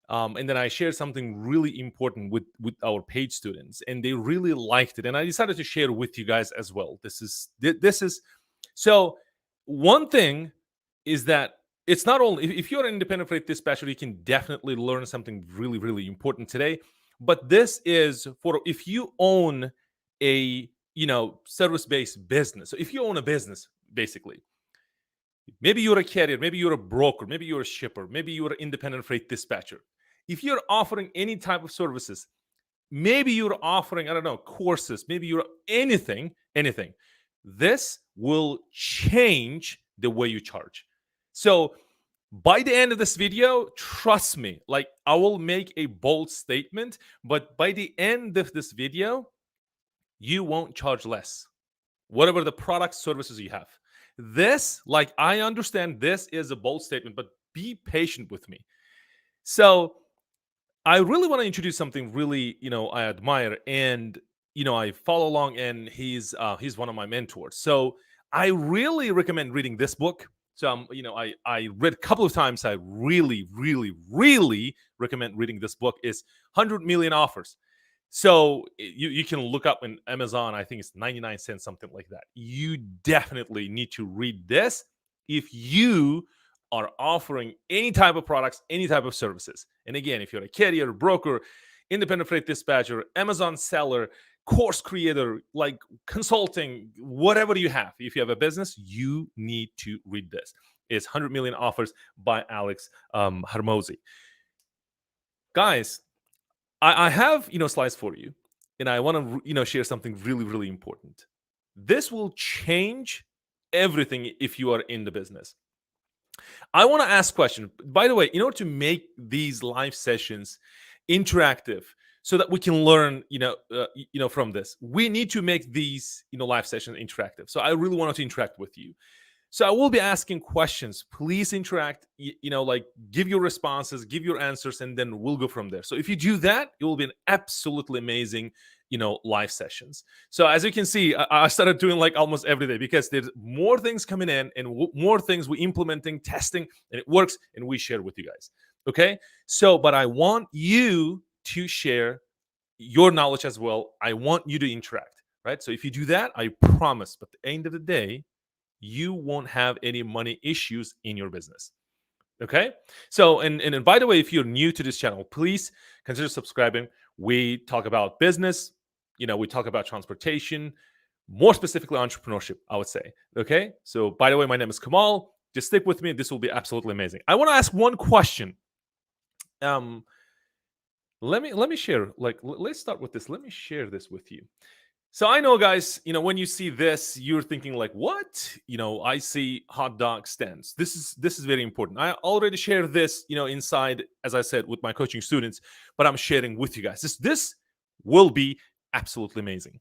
And then I shared something really important with our paid students, and they really liked it. And I decided to share with you guys as well. This is so. One thing is that it's not only if you're an independent freight dispatcher, you can definitely learn something really, really important today. But this is for if you own a service-based business. So if you own a business, basically, maybe you're a carrier, maybe you're a broker, maybe you're a shipper, maybe you're an independent freight dispatcher. If you're offering any type of services, maybe you're offering, I don't know, courses, maybe you're anything. This will change the way you charge. So by the end of this video, trust me, like I will make a bold statement, but by the end of this video, you won't charge less, whatever the product services you have. This, like, I understand this is a bold statement, but be patient with me. So I really want to introduce something really, I admire and I follow along, and he's one of my mentors. So I really recommend reading this book. So I read a couple of times. I really, really, really recommend reading this book. Is 100 Million Offers. So you can look up in Amazon. I think it's 99 cents, something like that. You definitely need to read this if you are offering any type of products, any type of services. And again, if you're a carrier, broker, independent freight dispatcher, Amazon seller, course creator, like consulting, whatever you have, if you have a business, you need to read this. It's 100 Million Offers by Alex Harmozy. Guys, I have slides for you, and I want to share something really, really important. This will change everything if you are in the business. I want to ask questions. By the way, in order to make these live sessions interactive, so that we can learn, from this, we need to make these, live sessions interactive. So I really wanted to interact with you. So I will be asking questions. Please interact. Like give your responses, give your answers, and then we'll go from there. So if you do that, it will be an absolutely amazing, live sessions. So as you can see, I started doing like almost every day because there's more things coming in and more things we're implementing, testing, and it works, and we share with you guys. Okay. So, but I want you to share your knowledge as well. I want you to interact, right? So if you do that, I promise, but at the end of the day, you won't have any money issues in your business. Okay. So, and by the way, if you're new to this channel, please consider subscribing. We talk about business, we talk about transportation, more specifically entrepreneurship, I would say. Okay. So, by the way, my name is Kamal. Just stick with me. This will be absolutely amazing. I want to ask one question. Let me share. Let's start with this. Let me share this with you. So I know, guys, when you see this, you're thinking like, what? I see hot dog stands. This is very important. I already shared this, inside, as I said, with my coaching students, but I'm sharing with you guys. This will be absolutely amazing.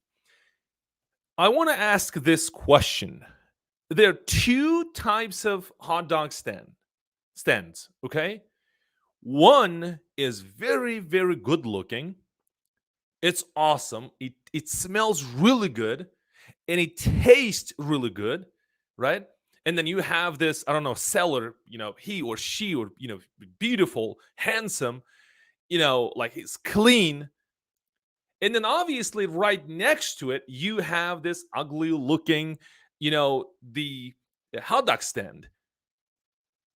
I want to ask this question. There are two types of hot dog stands, okay? One is very, very good looking. It's awesome. It smells really good, and it tastes really good, right? And then you have this, I don't know, seller, he or she, or beautiful, handsome, like he's clean. And then obviously right next to it, you have this ugly looking, the hot dog stand.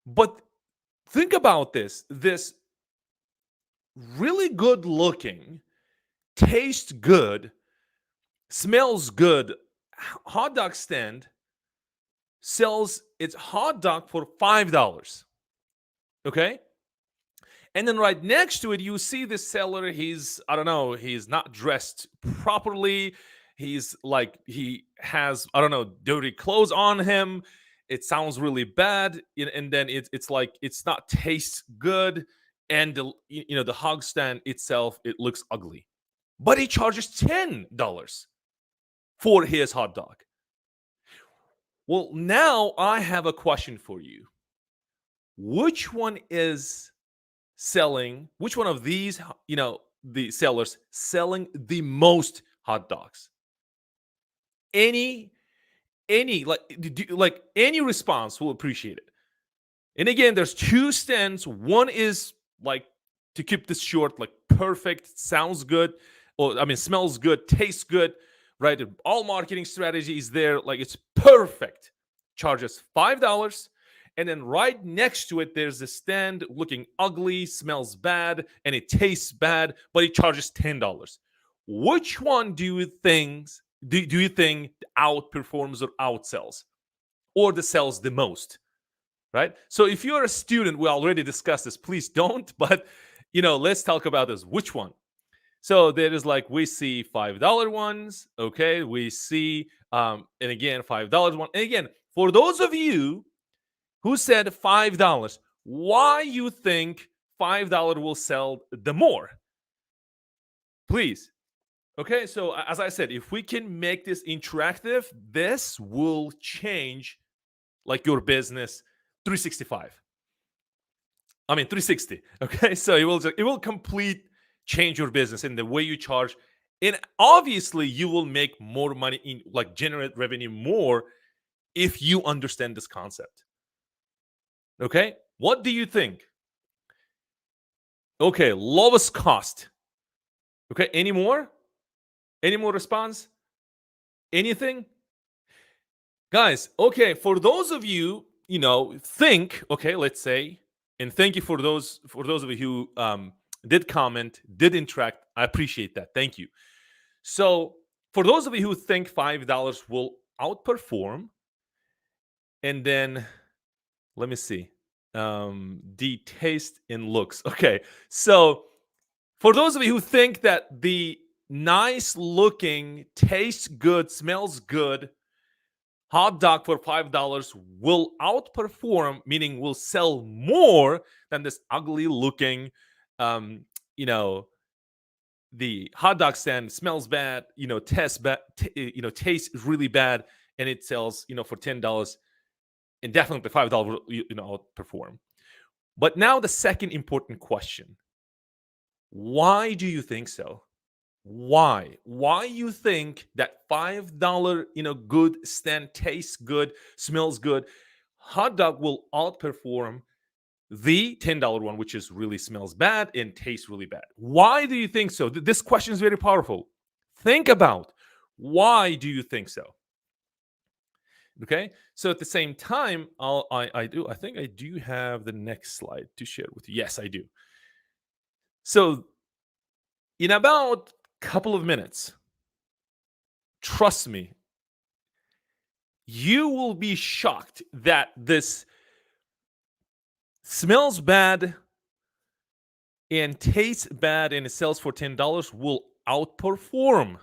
But think about this really good looking, tastes good, smells good hot dog stand sells its hot dog for $5. Okay. And then right next to it, you see the seller. He's not dressed properly. He has, dirty clothes on him. It sounds really bad. And then it's like, it's not tastes good. And the hog stand itself, it looks ugly. But he charges $10 for his hot dog. Well, now I have a question for you. Which one is selling, which one of these, the sellers selling the most hot dogs? Any any response will appreciate it. And again, there's two stands. One is like to keep this short, like perfect, sounds good, or I mean, smells good, tastes good, right? All marketing strategy is there, like it's perfect. Charges $5. And then right next to it, there's a stand looking ugly, smells bad, and it tastes bad, but it charges $10. Which one do you think outperforms or outsells, or the sells the most? Right? So if you're a student, we already discussed this. Please don't, but let's talk about this. Which one? So there is like we see $5 ones, okay? We see and again $5 one. And again, for those of you who said $5, why you think $5 will sell the more? Please. Okay, so as I said, if we can make this interactive, this will change like your business 365. I mean 360. Okay, so it will complete change your business in the way you charge, and obviously you will make more money in like generate revenue more if you understand this concept. Okay, what do you think? Okay, lowest cost. Okay, any more response? Anything? Guys, okay, for those of you, think, okay, let's say, and thank you for those of you who did comment, did interact. I appreciate that. Thank you. So, for those of you who think $5 will outperform, and then let me see. The taste and looks. Okay. So, for those of you who think that the nice looking, tastes good, smells good hot dog for $5 will outperform, meaning will sell more than this ugly looking, um, you know, the hot dog stand smells bad, tastes bad, tastes really bad, and it sells, for $10, and definitely $5 will, outperform. But now the second important question: why do you think so? Why you think that $5 good stand tastes good, smells good, hot dog will outperform the $10 one, which is really smells bad and tastes really bad? Why do you think so? This question is very powerful. Think about, why do you think so? Okay, so at the same time, I think I do have the next slide to share with you. Yes, I do. So in about couple of minutes, trust me, you will be shocked that this smells bad and tastes bad and it sells for $10 will outperform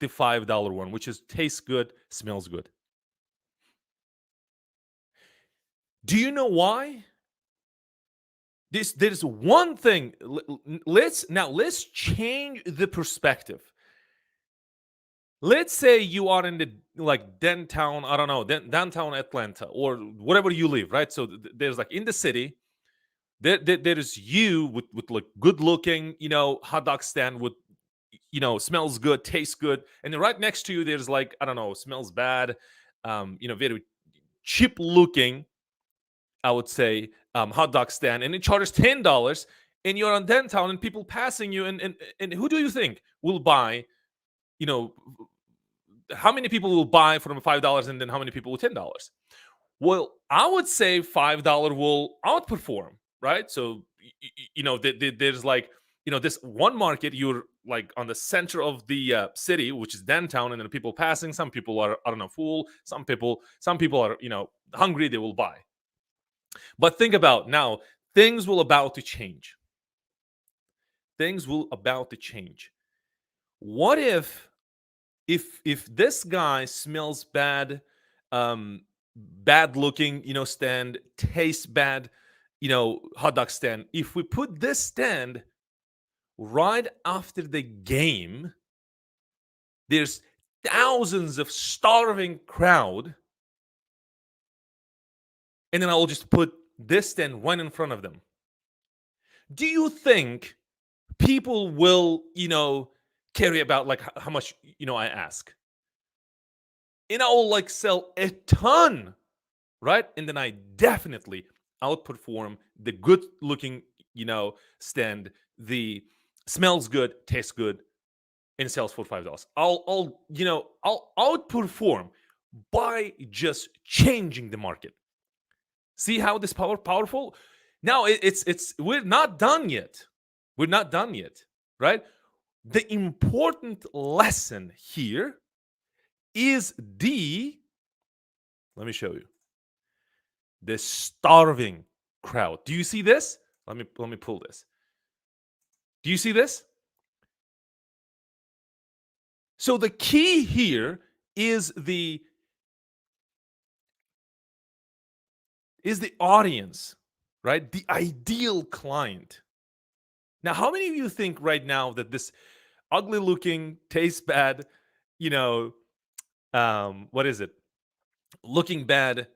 the $5 one, which is tastes good, smells good. Do you know why? There's one thing. Let's change the perspective. Let's say you are in the like downtown, I don't know, downtown Atlanta or wherever you live, right? So there's like in the city, there is you with like good looking, hot dog stand with, smells good, tastes good, and then right next to you there's like, I don't know, smells bad, very cheap looking, I would say, hot dog stand, and it charges $10, and you're on downtown and people passing you, and who do you think will buy? How many people will buy from $5, and then how many people will $10? Well, I would say $5 will outperform, right? So there's like, this one market, you're like on the center of the city, which is downtown, and then people passing. Some people are, I don't know, full. Some people are, hungry. They will buy. But think about now, things will about to change. Things will about to change. What if this guy smells bad, bad looking, stand, tastes bad, hot dog stand, if we put this stand right after the game, there's thousands of starving crowd, and then I'll just put this stand right in front of them. Do you think people will, carry about like how much, I ask? And I will like sell a ton, right? And then I definitely outperform the good looking, stand, the smells good, tastes good, and sells for $5. I'll outperform by just changing the market. See how this powerful? Now it's we're not done yet. We're not done yet, right? The important lesson here is let me show you, the starving crowd. Do you see this? Let me pull this. Do you see this? So the key here is the audience, right? The ideal client. Now, how many of you think right now that this ugly looking, tastes bad, what is it? Looking bad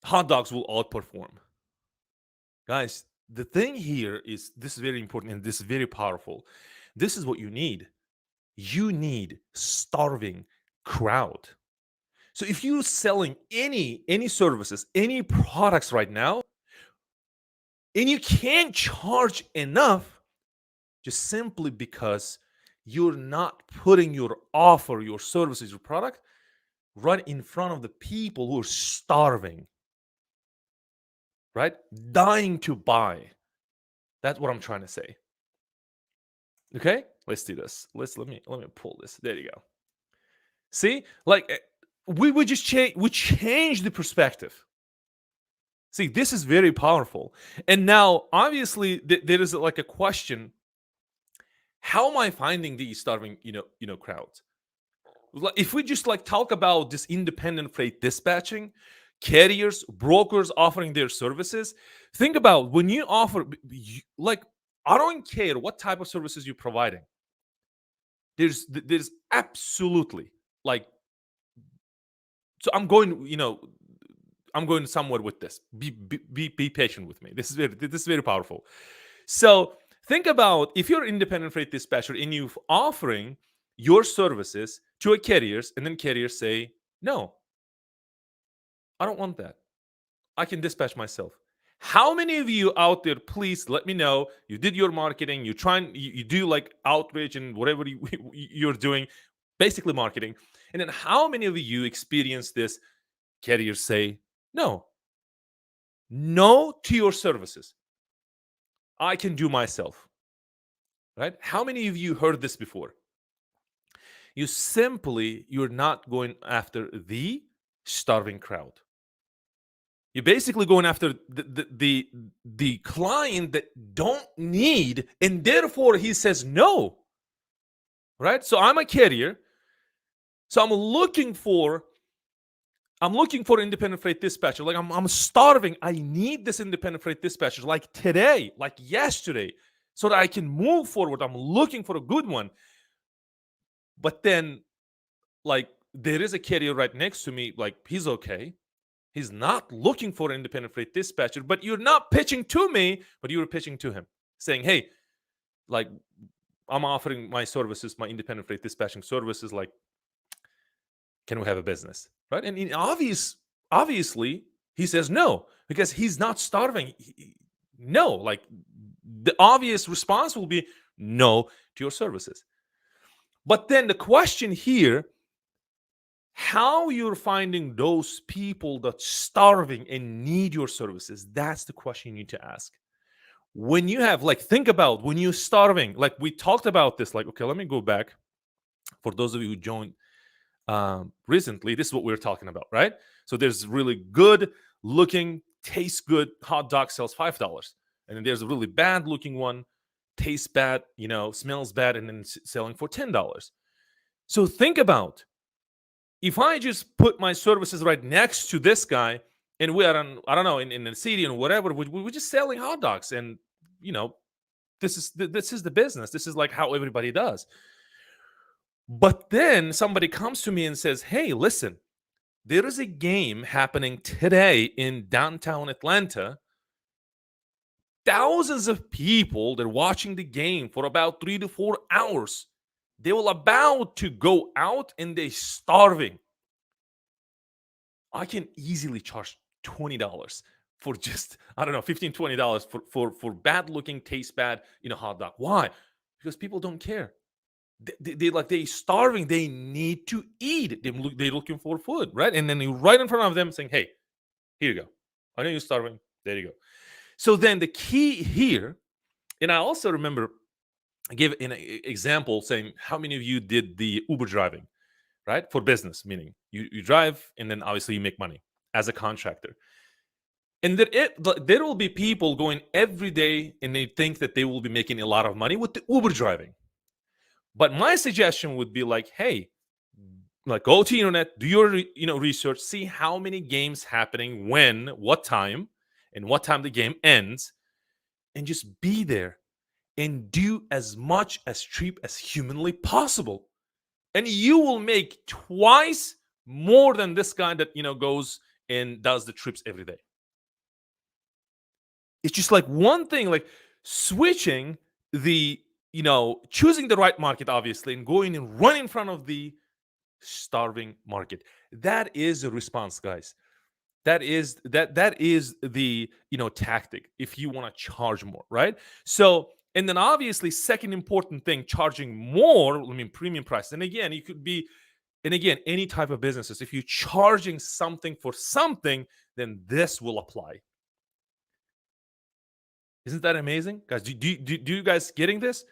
hot dogs will outperform? Guys, the thing here is, this is very important and this is very powerful. This is what you need. You need starving crowd. So if you're selling any services, any products right now, and you can't charge enough, just simply because you're not putting your offer, your services, your product right in front of the people who are starving, right? Dying to buy. That's what I'm trying to say. Okay, let's do this. Let me pull this. There you go. See, like we would just change the perspective. See, this is very powerful. And now, obviously, there is like a question: how am I finding these starving, crowds? If we just like talk about this independent freight dispatching, carriers, brokers offering their services, think about when you offer, like, I don't care what type of services you're providing. There's absolutely, like, so I'm going somewhere with this. Be patient with me. This is very powerful. So think about, if you're an independent freight dispatcher and you're offering your services to a carriers, and then carriers say, no, I don't want that. I can dispatch myself. How many of you out there, please let me know, you did your marketing, you do like outreach and whatever you're doing, basically marketing. And then how many of you experience this? Carriers say, no to your services. I can do myself, right? How many of you heard this before? You're not going after the starving crowd. You're basically going after the client that don't need, and therefore he says no. Right? So I'm a carrier. So I'm looking for independent freight dispatcher. Like I'm starving. I need this independent freight dispatcher like today, like yesterday, so that I can move forward. I'm looking for a good one. But then, like, there is a carrier right next to me, like, he's okay. He's not looking for an independent freight dispatcher, but you're not pitching to me, but you're pitching to him, saying, hey, like, I'm offering my services, my independent freight dispatching services, like, can we have a business? Right? And obviously, he says no, because he's not starving. No, like, the obvious response will be no to your services. But then the question here, how you're finding those people that's starving and need your services, that's the question you need to ask. When you have, like, think about when you're starving, like we talked about this, like, okay, let me go back. For those of you who joined recently, this is what we were talking about, right? So there's really good looking, tastes good hot dog, sells $5. And then there's a really bad looking one, tastes bad, smells bad, and then selling for $10. So think about, if I just put my services right next to this guy, and we are on, I don't know, in the city and whatever, we're just selling hot dogs, and this is the business. This is like how everybody does. But then somebody comes to me and says, hey, listen, there is a game happening today in downtown Atlanta. Thousands of people, they're watching the game for about 3 to 4 hours. They were about to go out and they're starving. I can easily charge $20, for just, I don't know, $15, $20 for bad looking, taste bad, hot dog. Why? Because people don't care. They starving. They need to eat. They're looking for food, right? And then you right in front of them saying, "Hey, here you go. I know you're starving. There you go." So then the key here, and I also remember I gave an example saying, how many of you did the Uber driving, right? For business, meaning you drive and then obviously you make money as a contractor. And there will be people going every day and they think that they will be making a lot of money with the Uber driving. But my suggestion would be like, hey, like go to internet, do your research, see how many games happening, when, what time, and what time the game ends, and just be there and do as much as cheap as humanly possible. And you will make twice more than this guy that goes and does the trips every day. It's just like one thing, like switching the, choosing the right market, obviously, and going and run in front of the starving market. That is a response, guys. That is the tactic if you want to charge more, right? So, and then obviously, second important thing, charging more, I mean premium price. And again, you could be, and again, any type of businesses, if you're charging something for something, then this will apply. Isn't that amazing, guys? Do you guys getting this?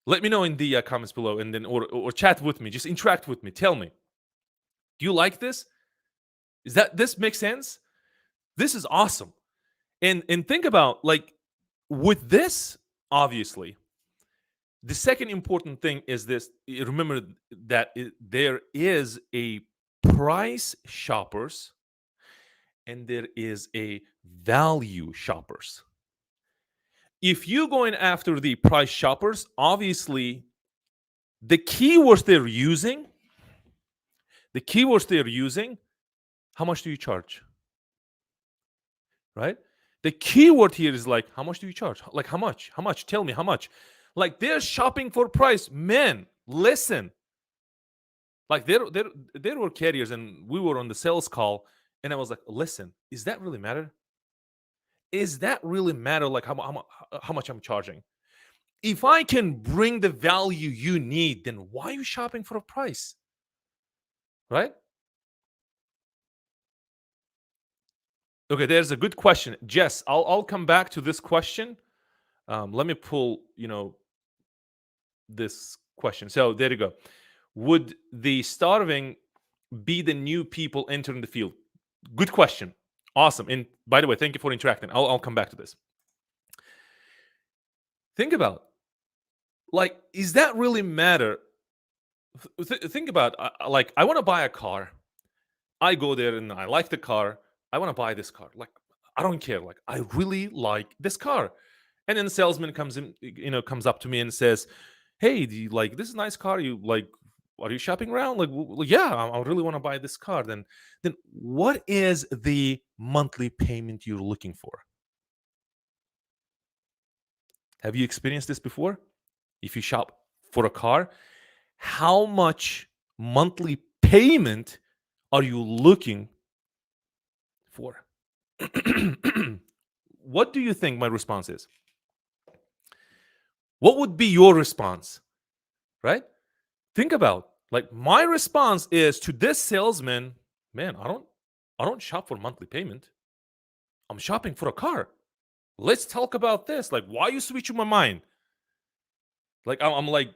Let me know in the comments below, and then or chat with me. Just interact with me. Tell me, do you like this? Is that this makes sense? This is awesome. And think about, like, with this, obviously, the second important thing is this. Remember that there is a price shoppers and there is a value shoppers. If you're going after the price shoppers, obviously the keywords they're using, how much do you charge? Right? The keyword here is like, how much do you charge? Like, how much? How much? Tell me how much. Like, they're shopping for price. Man, listen. Like, there were carriers and we were on the sales call, and I was like, listen, is that really matter? Is that really matter? Like, how much I'm charging? If I can bring the value you need, then why are you shopping for a price? Right? Okay, there's a good question. Jess, I'll come back to this question. Let me pull, this question. So there you go. Would the starving be the new people entering the field? Good question. Awesome. And by the way, thank you for interacting. I'll come back to this. Think about, like, is that really matter? Think about, like, I want to buy a car. I go there and I like the car. I want to buy this car. Like, I don't care. Like, I really like this car. And then the salesman comes up to me and says, "Hey, do you like this is a nice car? You like, are you shopping around? Like, yeah, I really want to buy this car." Then what is the monthly payment you're looking for? Have you experienced this before? If you shop for a car, how much monthly payment are you looking for? What do you think my response is? What would be your response? Right? Think about, like, my response is to this salesman, man, I don't shop for monthly payment. I'm shopping for a car. Let's talk about this. Like, why are you switching my mind? Like, I'm like,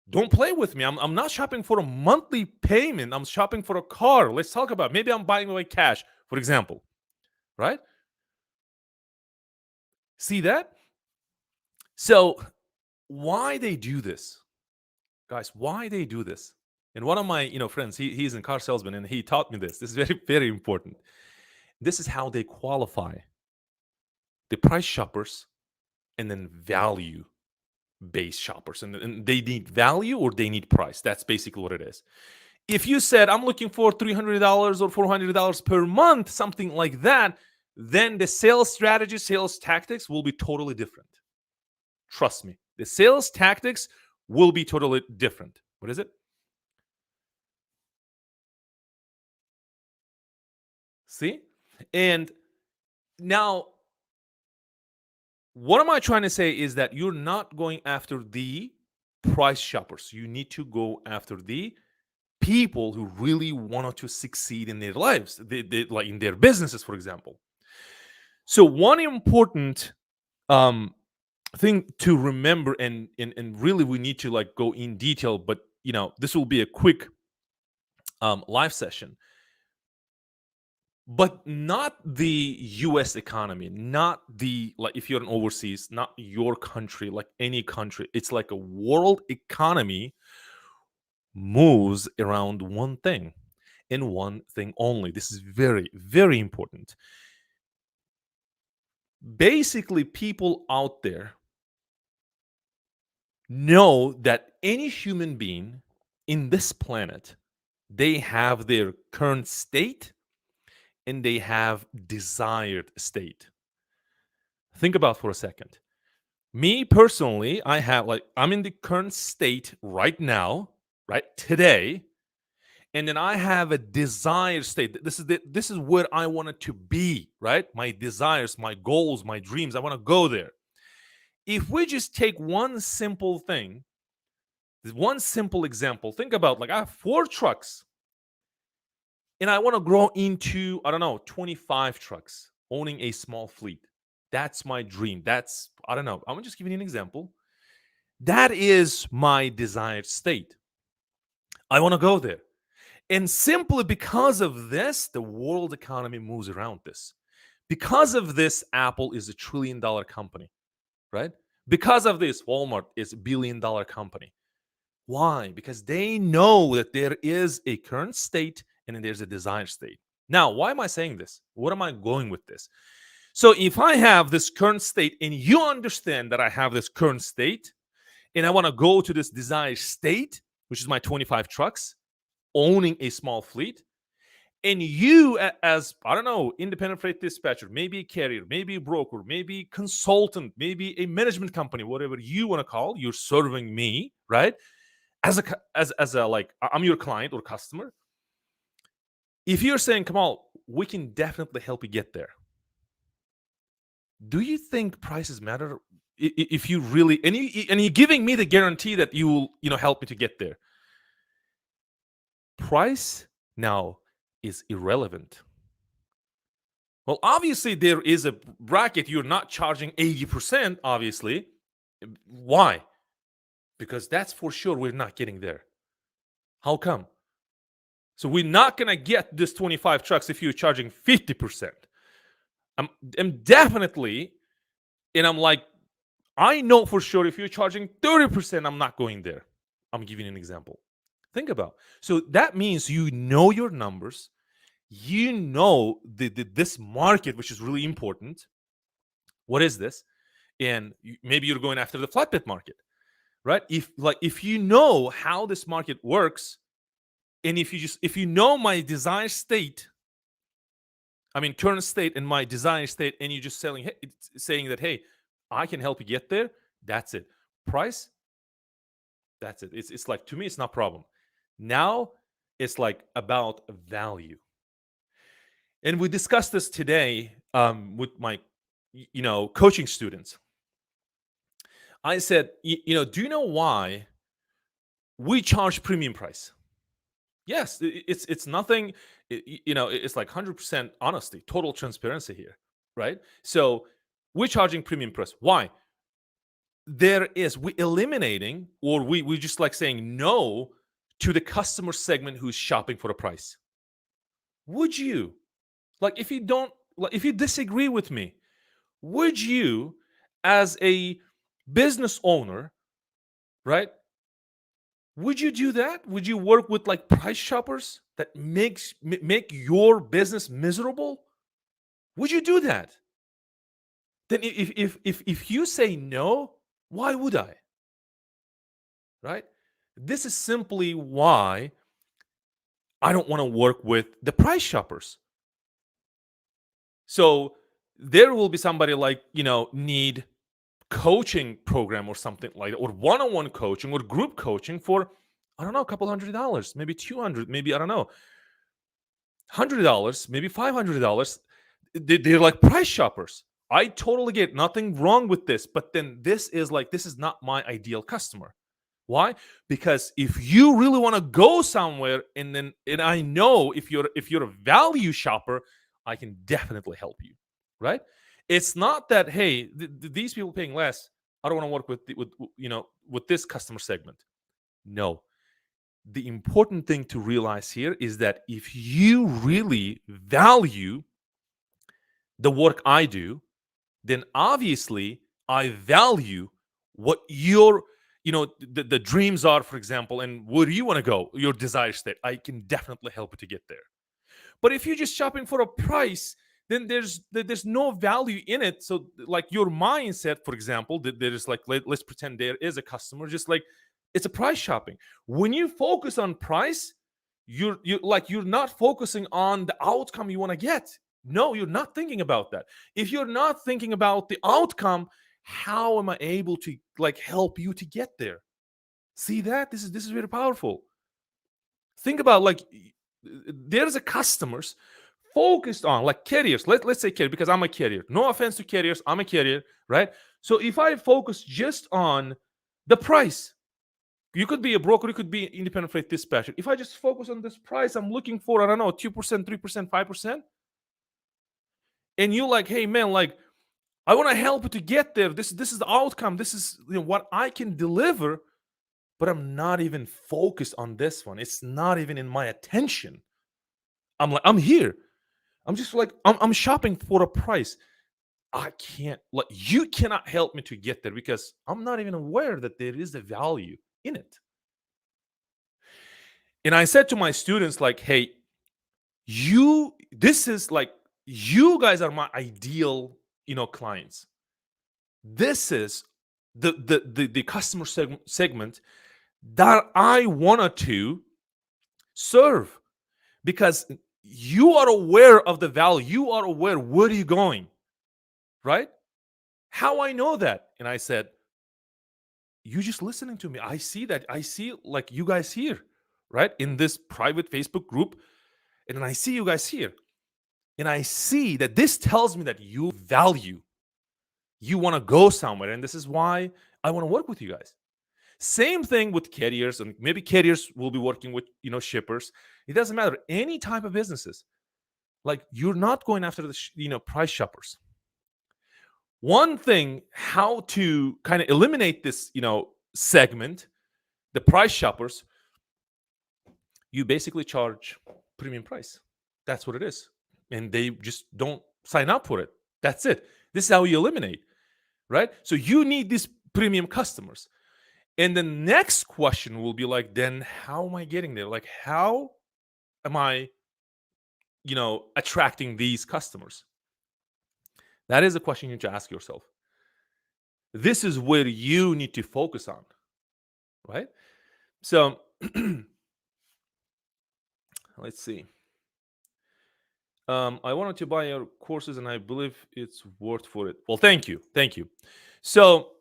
don't play with me. I'm not shopping for a monthly payment. I'm shopping for a car. Let's talk about it. Maybe I'm buying away cash, for example. Right? See that? So why they do this? Guys, why they do this? And one of my friends, he's a car salesman, and he taught me this. This is very, very important. This is how they qualify the price shoppers and then value based shoppers. And they need value or they need price. That's basically what it is. If you said, I'm looking for $300 or $400 per month, something like that, then the sales strategy, sales tactics will be totally different. Trust me. The sales tactics will be totally different. What is it? See? And Now, what am I trying to say is that you're not going after the price shoppers. You need to go after the people who really wanted to succeed in their lives, like in their businesses, for example. So one important um, thing to remember, and really we need to like go in detail, but this will be a quick live session, but not the US economy, not the, like, if you're an overseas, not your country, like any country. It's like a world economy moves around one thing and one thing only. This is very, very important. Basically, people out there know that any human being in this planet, they have their current state and they have desired state. Think about for a second. Me personally, I'm in the current state right now, right today, and then I have a desired state. This is where I wanted to be, right? My desires, my goals, my dreams. I want to go there. If we just take one simple thing, one simple example, think about, like, I have 4 trucks and I want to grow into, I don't know, 25 trucks, owning a small fleet. That's my dream. That's, I don't know. I'm just giving you an example. That is my desired state. I want to go there. And simply because of this, the world economy moves around this. Because of this, Apple is $1 trillion company, right? Because of this, Walmart is $1 billion company. Why? Because they know that there is a current state and then there's a desired state. Now, why am I saying this? What am I going with this? So if I have this current state and you understand that I have this current state and I want to go to this desired state, which is my 25 trucks, owning a small fleet, and you, as, I don't know, independent freight dispatcher, maybe a carrier, maybe a broker, maybe consultant, maybe a management company, whatever you want to call, you're serving me, right? As a like, I'm your client or customer. If you're saying, Kamal, we can definitely help you get there, do you think prices matter? If you really, and you're giving me the guarantee that you will, help me to get there. Price now is irrelevant. Well, obviously there is a bracket. You're not charging 80%, obviously. Why? Because that's for sure we're not getting there. How come? So we're not going to get this 25 trucks if you're charging 50%. I'm definitely, and I'm like, I know for sure if you're charging 30%, I'm not going there. I'm giving you an example. Think about. So that means you know your numbers. You know this market, which is really important. What is this? And maybe you're going after the flatbed market, right? If you know how this market works, and if you know my desired state, I mean current state and my desired state, and you're just saying that, hey, I can help you get there. That's it. Price. That's it. It's like, to me, it's not a problem. Now it's like about value. And we discussed this today with my coaching students. I said, do you know why we charge premium price? Yes, it's nothing. It's like 100% honesty, total transparency here, right? So we're charging premium price. Why? We eliminating, or we just like saying no to the customer segment who's shopping for a price. Would you, like, if you disagree with me, would you, as a business owner, right, would you do that? Would you work with like price shoppers that make your business miserable? Would you do that? Then if you say no, why would I? Right? This is simply why I don't want to work with the price shoppers. So there will be somebody like, need coaching program or something like that, or one-on-one coaching or group coaching for, I don't know, a couple $100, maybe 200, maybe, I don't know, $100, maybe $500. they're like price shoppers. I totally get nothing wrong with this, but then this is not my ideal customer. Why? Because if you really want to go somewhere, and I know if you're a value shopper, I can definitely help you, right? It's not that, hey, these people paying less, I don't want to work with this customer segment. No. The important thing to realize here is that if you really value the work I do, then obviously I value what your the dreams are, for example, and where you want to go, your desire state. I can definitely help you to get there. But if you're just shopping for a price, then there's no value in it. So like your mindset, for example, there's like, let's pretend there is a customer, just like it's a price shopping. When you focus on price, you're not focusing on the outcome you want to get. No, you're not thinking about that. If you're not thinking about the outcome, how am I able to like help you to get there? See that? This is very powerful. Think about like there's a customers focused on like carriers. Let's say carrier, because I'm a carrier. No offense to carriers, I'm a carrier, right? So if I focus just on the price, you could be a broker, you could be independent freight dispatcher. If I just focus on this price, I'm looking for, I don't know, 2%, 3%, 5%. And you like, hey man, like I want to help you to get there. This is the outcome. This is what I can deliver, but I'm not even focused on this one. It's not even in my attention. I'm like, I'm here. I'm just like, I'm shopping for a price. I can't, like, you cannot help me to get there because I'm not even aware that there is a value in it. And I said to my students, like, hey, this is like, you guys are my ideal, clients. This is the customer segment that I wanted to serve, because you are aware of the value, you are aware where you're going, right? How I know that? And I said, you just listening to me. I see that. I see like you guys here, right? In this private Facebook group. And then I see you guys here. And I see that this tells me that you value, you want to go somewhere. And this is why I want to work with you guys. Same thing with carriers, and maybe carriers will be working with shippers. It doesn't matter. Any type of businesses, like you're not going after the price shoppers. One thing, how to kind of eliminate this segment, the price shoppers, you basically charge premium price. That's what it is, and they just don't sign up for it. That's it. This is how you eliminate, right? So you need these premium customers. And the next question will be like, then how am I getting there? Like, how am I, attracting these customers? That is a question you need to ask yourself. This is where you need to focus on, right? So let's see. I wanted to buy your courses and I believe it's worth for it. Well, thank you. Thank you. So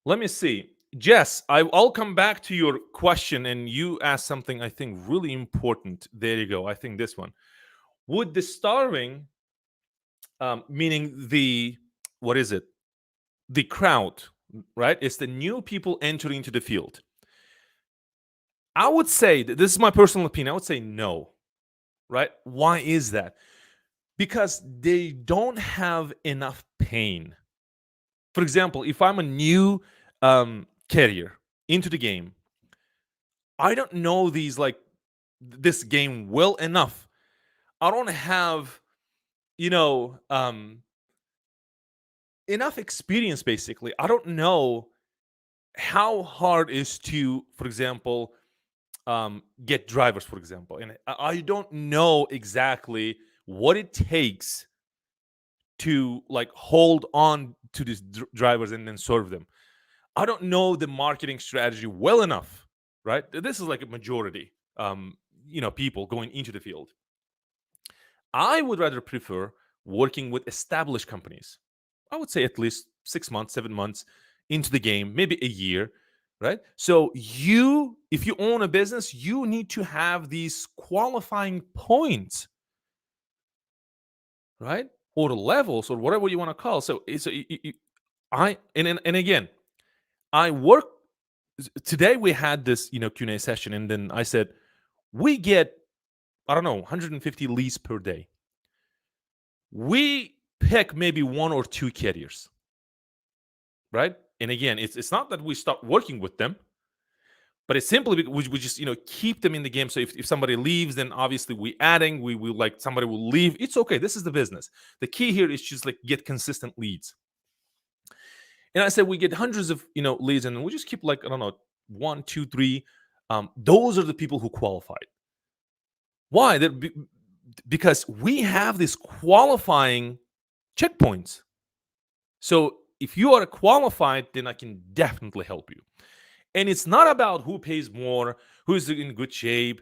let me see. Jess, I'll come back to your question, and you asked something I think really important. There you go. I think this one. Would the starving, meaning what is it? The crowd, right? It's the new people entering into the field. I would say, this is my personal opinion, I would say no, right? Why is that? Because they don't have enough pain. For example, if I'm a new carrier into the game, I don't know this game well enough. I don't have enough experience. Basically, I don't know how hard it is to, for example, get drivers, for example, and I don't know exactly what it takes to like hold on to these drivers and then serve them. I don't know the marketing strategy well enough, right? This is like a majority, people going into the field. I would rather prefer working with established companies. I would say at least 6 months, 7 months into the game, maybe a year, right? So if you own a business, you need to have these qualifying points, right? Or levels or whatever you want to call. So it's I and again, I work today. We had this Q&A session, and then I said we get, I don't know, 150 leads per day. We pick maybe one or two carriers, right? And again, it's not that we stop working with them, but it's simply because we just keep them in the game. So if somebody leaves, then obviously we adding, we will, like, somebody will leave. It's okay. This is the business. The key here is just like get consistent leads. And I said we get hundreds of leads, and we just keep, like, I don't know, one, two, three. Those are the people who qualified. Why? Because we have these qualifying checkpoints. So if you are qualified, then I can definitely help you. And it's not about who pays more, who's in good shape.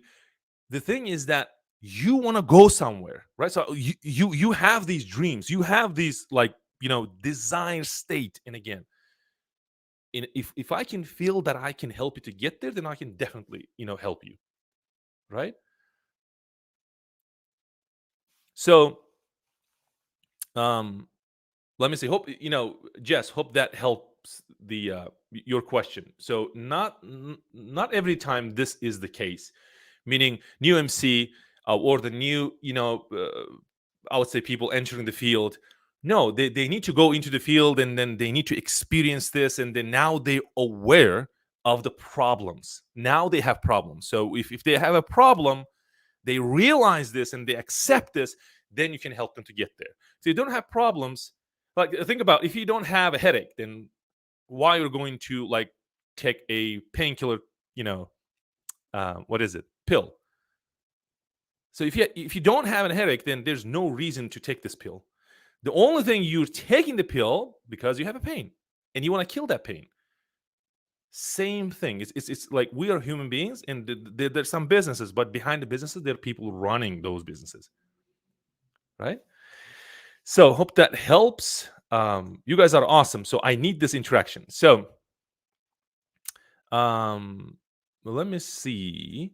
The thing is that you want to go somewhere, right? So you have these dreams, you have these, like, desire state. And again, if I can feel that I can help you to get there, then I can definitely help you, right? So um let me see. Hope Jess, hope that helps the your question. So not every time this is the case, meaning new MC, or the new I would say people entering the field. No, they need to go into the field, and then they need to experience this, and then now they're aware of the problems. Now they have problems. So if they have a problem, they realize this and they accept this, then you can help them to get there. So you don't have problems. Like, think about, if you don't have a headache, then why you're going to, like, take a painkiller, what is it, pill. So if you don't have a headache, then there's no reason to take this pill. The only thing, you're taking the pill because you have a pain and you want to kill that pain. Same thing. It's like, we are human beings, and there's some businesses, but behind the businesses, there are people running those businesses, right? So hope that helps. You guys are awesome. So I need this interaction. So let me see.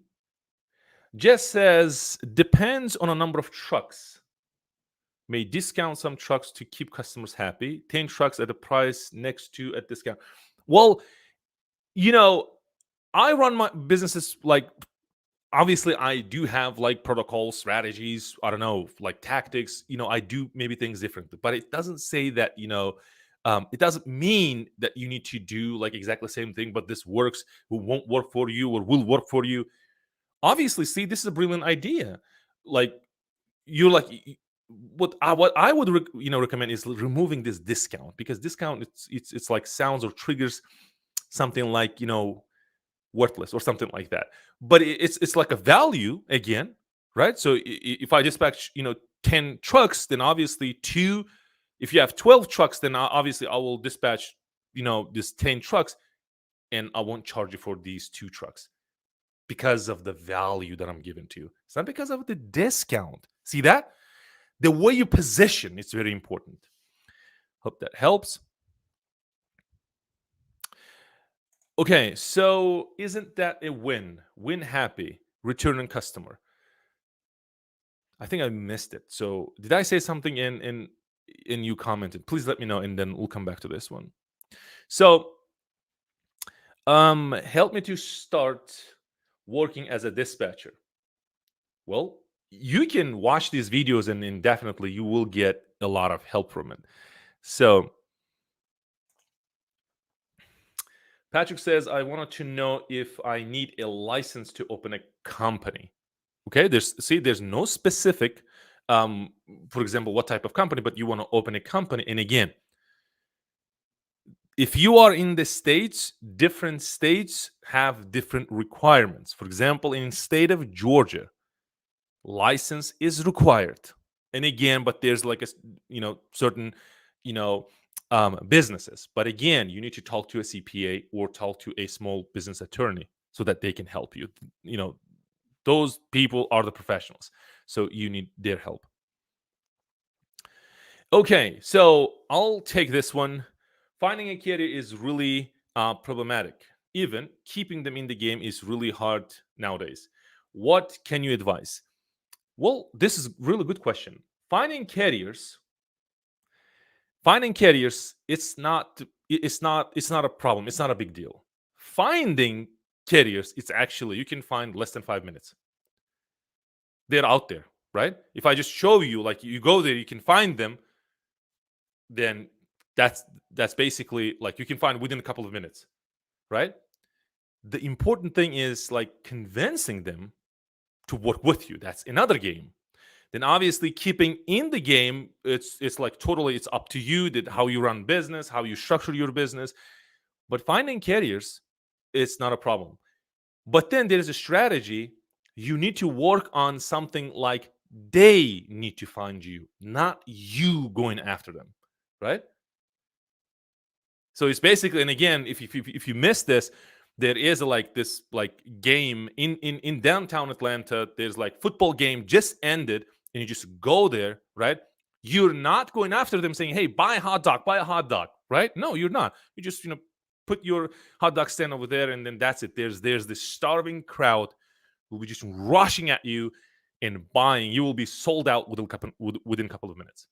Jess says depends on a number of trucks. May discount some trucks to keep customers happy. 10 trucks at a price, next to at discount. Well, I run my businesses, like, obviously I do have, like, protocol strategies, I don't know, like tactics. I do maybe things differently, but it doesn't say that, it doesn't mean that you need to do, like, exactly the same thing, but this works, who won't work for you or will work for you. Obviously, see, this is a brilliant idea. Like, you're like, what I would recommend is removing this discount, because discount, it's like sounds or triggers something like, worthless or something like that. But it's like a value again, right? So if I dispatch 10 trucks, then obviously two. If you have 12 trucks, then obviously I will dispatch this 10 trucks, and I won't charge you for these 2 trucks, because of the value that I'm giving to you. It's not because of the discount. See that? The way you position is very important. Hope that helps. Okay, so isn't that a win? Win happy, returning customer. I think I missed it. So did I say something in you commented? Please let me know, and then we'll come back to this one. So help me to start working as a dispatcher. Well, you can watch these videos, and definitely you will get a lot of help from it. So Patrick says, I wanted to know if I need a license to open a company. Okay, there's no specific, for example, what type of company, but you want to open a company. And again, if you are in the states, different states have different requirements. For example, in the state of Georgia, license is required. And again, but there's like a certain businesses. But again, you need to talk to a CPA or talk to a small business attorney so that they can help you. Those people are the professionals, so you need their help. Okay, so I'll take this one. Finding a carrier is really problematic. Even keeping them in the game is really hard nowadays. What can you advise? Well, this is a really good question. finding carriers, finding carriers, it's not a problem. It's not a big deal. Finding carriers, it's actually, you can find less than 5 minutes. They're out there, right? If I just show you, like, you go there, you can find them, then that's basically like you can find within a couple of minutes, right? The important thing is like convincing them to work with you. That's another game. Then obviously keeping in the game, it's like totally, it's up to you that how you run business, how you structure your business. But finding carriers, it's not a problem. But then there is a strategy. You need to work on something like they need to find you, not you going after them, right? So it's basically, and again, if you miss this, there is like this like game in downtown Atlanta. There's like football game just ended, and you just go there, right? You're not going after them saying, "Hey, buy a hot dog, buy a hot dog," right? No, you're not. You just put your hot dog stand over there, and then that's it. There's this starving crowd who will be just rushing at you and buying. You will be sold out within a couple of minutes.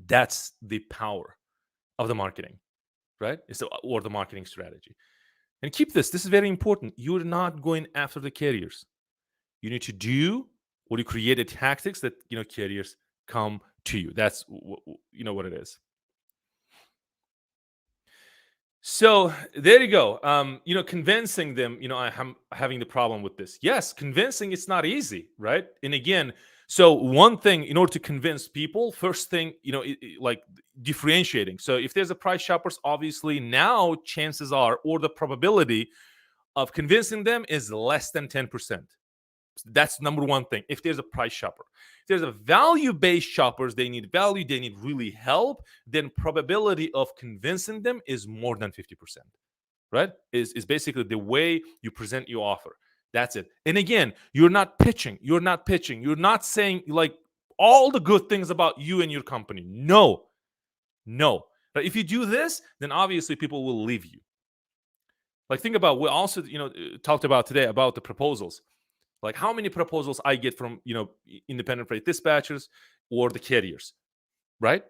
That's the power of the marketing, right? Or the marketing strategy. And keep this. This is very important. You're not going after the carriers. You need to do or you create a tactics that carriers come to you. That's what it is. So there you go. Convincing them. I'm having the problem with this. Yes, convincing, it's not easy, right? And again, so one thing, in order to convince people, first thing, like differentiating. So if there's a price shoppers, obviously now chances are, or the probability of convincing them is less than 10%. That's number one thing. If there's a price shopper, if there's a value-based shoppers, they need value, they need really help, then probability of convincing them is more than 50%. Right? Is basically the way you present your offer. That's it. And again, you're not pitching. You're not saying like all the good things about you and your company. No. But if you do this, then obviously people will leave you. Like think about, we also talked about today about the proposals. Like how many proposals I get from independent freight dispatchers or the carriers, right?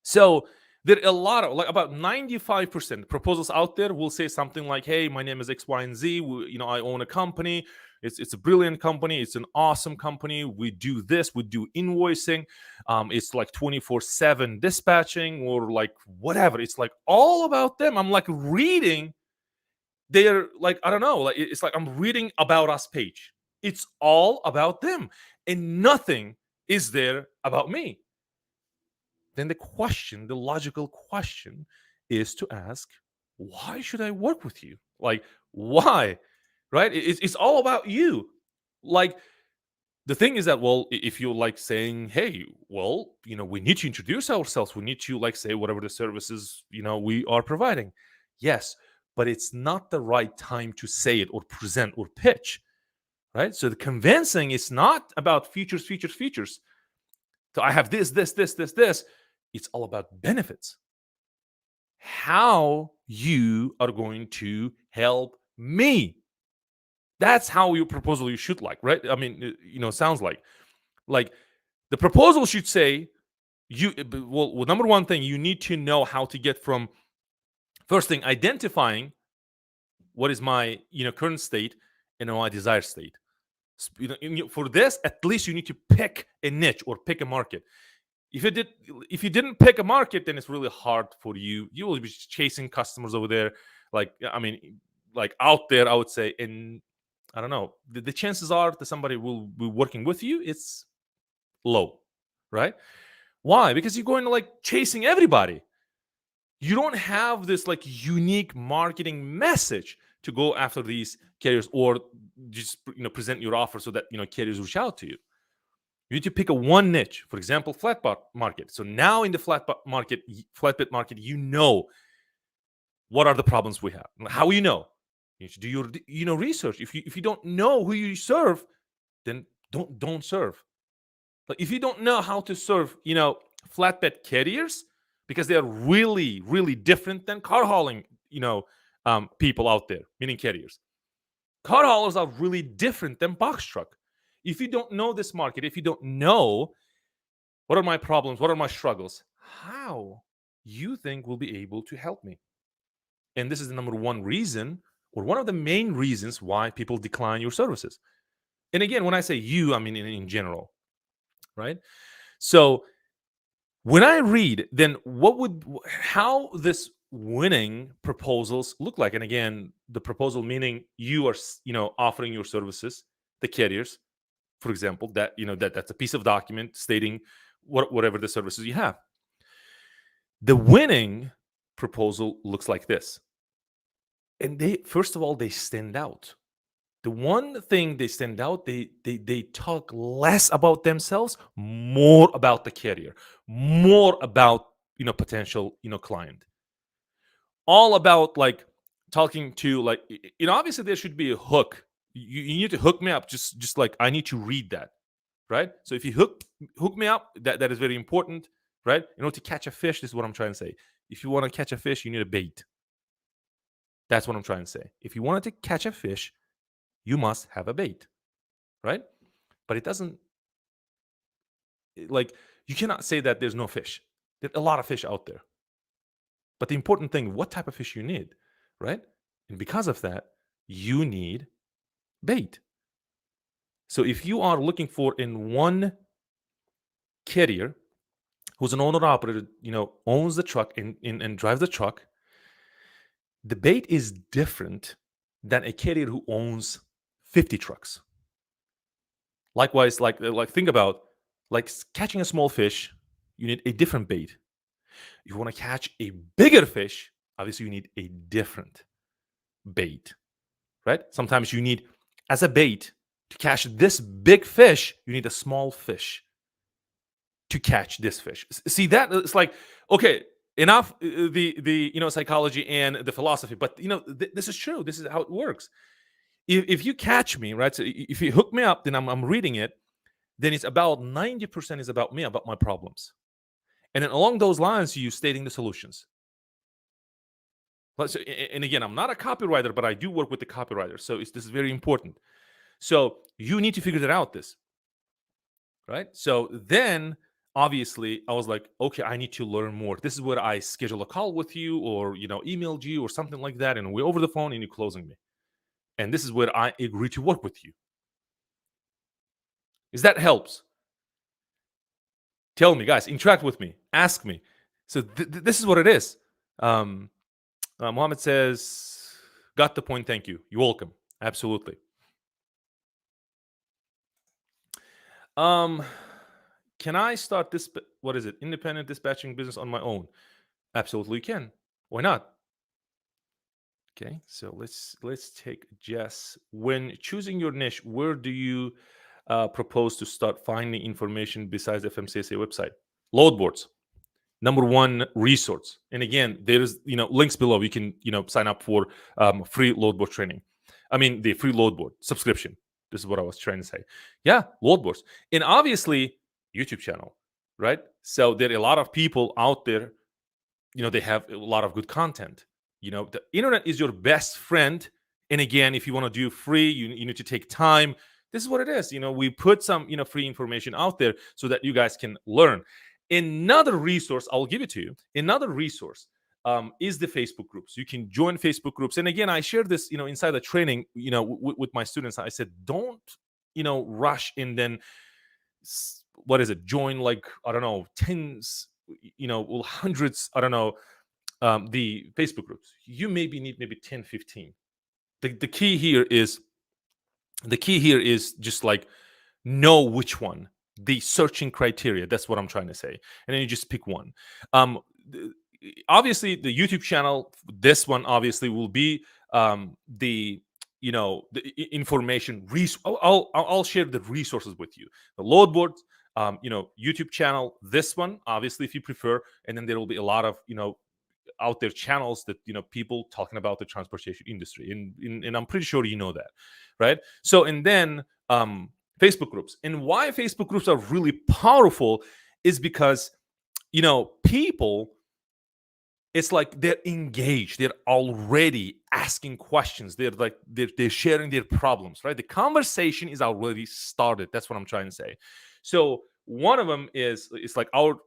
So there are a lot of, like, about 95% proposals out there will say something like, "Hey, my name is X, Y, and Z. I own a company. It's a brilliant company. It's an awesome company. We do this. We do invoicing. It's like 24/7 dispatching or like whatever. It's like all about them." I'm like reading. They're like, I don't know, like it's like I'm reading about us page. It's all about them, and nothing is there about me. Then the logical question is to ask, why should I work with you? Like, why? Right? It's all about you. Like, the thing is that, well, if you're like saying, "Hey, well, we need to introduce ourselves, we need to like say whatever the services we are providing." Yes, but it's not the right time to say it or present or pitch, right? So the convincing is not about features. So I have this. It's all about benefits. How you are going to help me. That's how your proposal you should like, right? I mean, sounds like the proposal should say, well, number one thing, you need to know how to get from, first thing, identifying what is my current state and my desired state. For this, at least you need to pick a niche or pick a market. If you didn't pick a market, then it's really hard for you. You will be chasing customers over there. Like, I mean, like out there, I would say, and I don't know, the chances are that somebody will be working with you, it's low, right? Why? Because you're going to like chasing everybody. You don't have this like unique marketing message to go after these carriers, or just present your offer so that carriers reach out to you. You need to pick a one niche. For example, flatbed market. So now in the flatbed market, what are the problems we have. How you know? You need to do your research. If you don't know who you serve, then don't serve. Like if you don't know how to serve flatbed carriers, because they are really really different than car hauling people out there, meaning carriers. Car haulers are really different than box truck. If you don't know this market, if you don't know What are my problems? What are my struggles? How you think will be able to help me? And this is the number one reason, or one of the main reasons why people decline your services. And again, when I say you, I mean in general, right? So when I read, then how this winning proposals look like? And again, the proposal meaning you are, offering your services, the carriers, for example, that's a piece of document stating whatever the services you have. The winning proposal looks like this. And they, first of all, they stand out. The one thing they stand out, they talk less about themselves, more about the carrier, more about potential client, all about like talking to like obviously there should be a hook. You need to hook me up, just like I need to read that, right? So if you hook me up, that is very important, right? In order to catch a fish, this is what I'm trying to say. If you want to catch a fish, you need a bait. That's what I'm trying to say. If you wanted to catch a fish, you must have a bait, right? But it doesn't, like, you cannot say that there's no fish. There's a lot of fish out there. But the important thing, what type of fish you need, right? And because of that, you need bait. So if you are looking for in one carrier who's an owner operator, owns the truck and drives the truck, the bait is different than a carrier who owns 50 trucks. Likewise, like think about like catching a small fish, you need a different bait. If you want to catch a bigger fish, obviously you need a different bait, right? Sometimes you need, as a bait, to catch this big fish, you need a small fish to catch this fish. See, that it's like, okay, enough the psychology and the philosophy, but this is true. This is how it works. If you catch me, right? So if you hook me up, then I'm reading it. Then it's about 90% is about me, about my problems, and then along those lines, you stating the solutions. And again, I'm not a copywriter, but I do work with the copywriter, so this is very important. So you need to figure that out. This, right? So then, obviously, I was like, okay, I need to learn more. This is where I schedule a call with you, or emailed you, or something like that, and we're over the phone, and you're closing me. And this is where I agree to work with you. Is that helps? Tell me, guys, interact with me, ask me. So this is what it is. Mohammed says, got the point, thank you. You're welcome. Absolutely. Can I start this, what is it, independent dispatching business on my own? Absolutely you can. Why not? Okay, so let's take Jess. When choosing your niche, where do you propose to start finding information besides FMCSA website? Load boards, number one resource. And again, there's links below. You can sign up for free load board training. I mean the free load board subscription. This is what I was trying to say. Yeah, load boards, and obviously YouTube channel, right? So there are a lot of people out there. They have a lot of good content. The internet is your best friend. And again, if you want to do free, you need to take time. This is what it is. We put some free information out there so that you guys can learn. Another resource, I'll give it to you. Another resource is the Facebook groups. You can join Facebook groups. And again, I shared this, inside the training, with my students. I said, don't, rush and then, what is it? Join like, I don't know, tens, hundreds, I don't know, the Facebook groups. You maybe need 10, 15. The key here is just like know which one, the searching criteria. That's what I'm trying to say. And then you just pick one. Obviously the YouTube channel, this one obviously will be the information. I'll share the resources with you. The load board, YouTube channel, this one obviously if you prefer, and then there will be a lot of out there channels that people talking about the transportation industry, and I'm pretty sure that, right? So, and then Facebook groups. And why Facebook groups are really powerful is because people, it's like they're engaged, they're already asking questions, they're sharing their problems, right? The conversation is already started. That's what I'm trying to say. So One of them is it's like our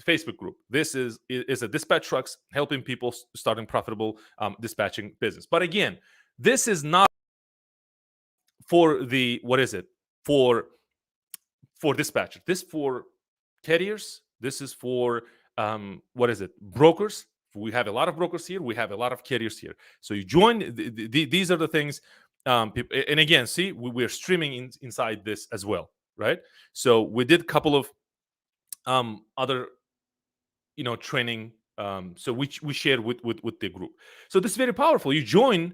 Facebook group. This is a dispatch trucks helping people starting profitable dispatching business. But again, this is not for the what is it for dispatchers. This for carriers. This is for what is it brokers. We have a lot of brokers here. We have a lot of carriers here. So you join. These are the things. And again, see, we're streaming inside this as well, right? So we did a couple of other training. So we shared with the group. So this is very powerful. You join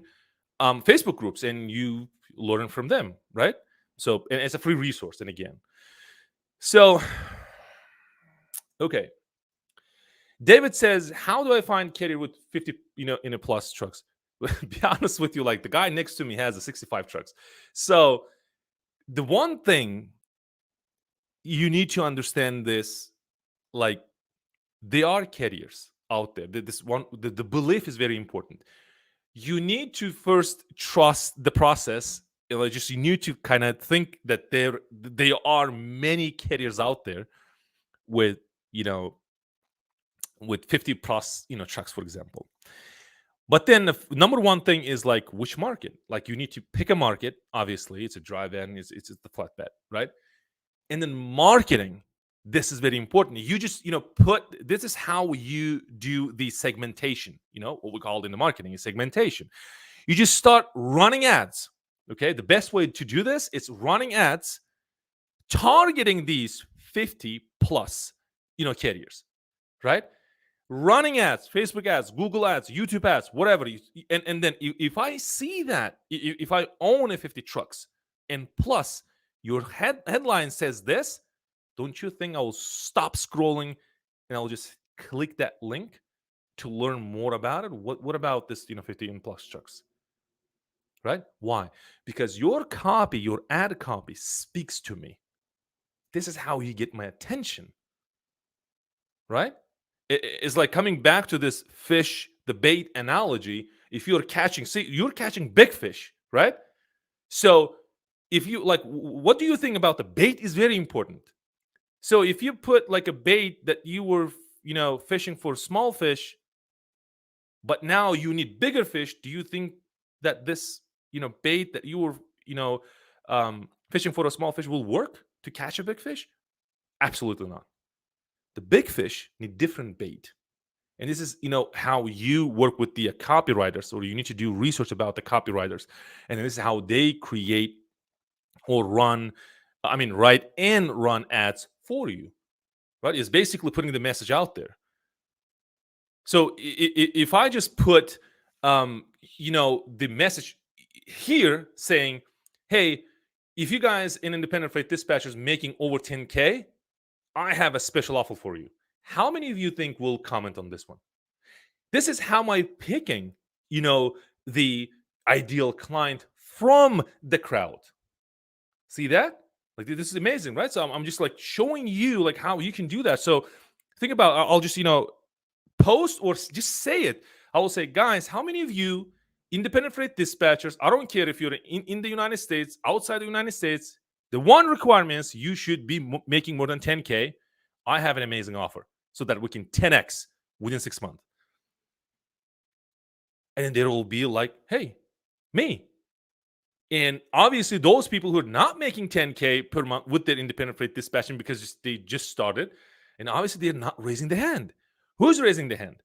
Facebook groups and you learn from them, right? So and it's a free resource. And again, so okay. David says, "How do I find carrier with 50, in a plus trucks?" Be honest with you, like the guy next to me has a 65 trucks. So the one thing you need to understand this, like they are carriers out there. The belief is very important. You need to first trust the process. You need to kind of think that there are many carriers out there with with 50 plus trucks, for example. But then the number one thing is like which market. Like you need to pick a market. Obviously, it's a drive-in, it's the flatbed, right? And then marketing. This is very important. You just this is how you do the segmentation. What we call it in the marketing is segmentation. You just start running ads. Okay, the best way to do this is running ads targeting these 50 plus carriers, right? Running ads, Facebook ads, Google ads, YouTube ads, whatever. And then if I see that, if I own a 50 trucks and plus your headline says this, don't you think I'll stop scrolling and I'll just click that link to learn more about it? What about this 50 and plus trucks? Right? Why? Because your copy, your ad copy speaks to me. This is how you get my attention. Right? It's like coming back to this fish, the bait analogy. If you're catching big fish, right? So if you like, what do you think about the bait is very important. So if you put like a bait that you were, fishing for small fish, but now you need bigger fish, do you think that this, bait that you were, fishing for a small fish will work to catch a big fish? Absolutely not. The big fish need different bait. And this is, how you work with the copywriters, or you need to do research about the copywriters. And this is how they create or write and run ads for you, right? It's basically putting the message out there. So if I just put, the message here saying, hey, if you guys in independent freight dispatchers making over 10K, I have a special offer for you. How many of you think will comment on this one? This is how am I picking, the ideal client from the crowd. See that? Like this is amazing, right? So I'm just like showing you like how you can do that. So think about, I'll just, post or just say it. I will say, guys, how many of you independent freight dispatchers, I don't care if you're in the United States, outside the United States, the one requirement is you should be making more than 10K. I have an amazing offer so that we can 10X within 6 months. And then there will be like, hey, me. And obviously those people who are not making 10K per month with their independent freight dispatching because they just started, and obviously they're not raising the hand. Who's raising the hand?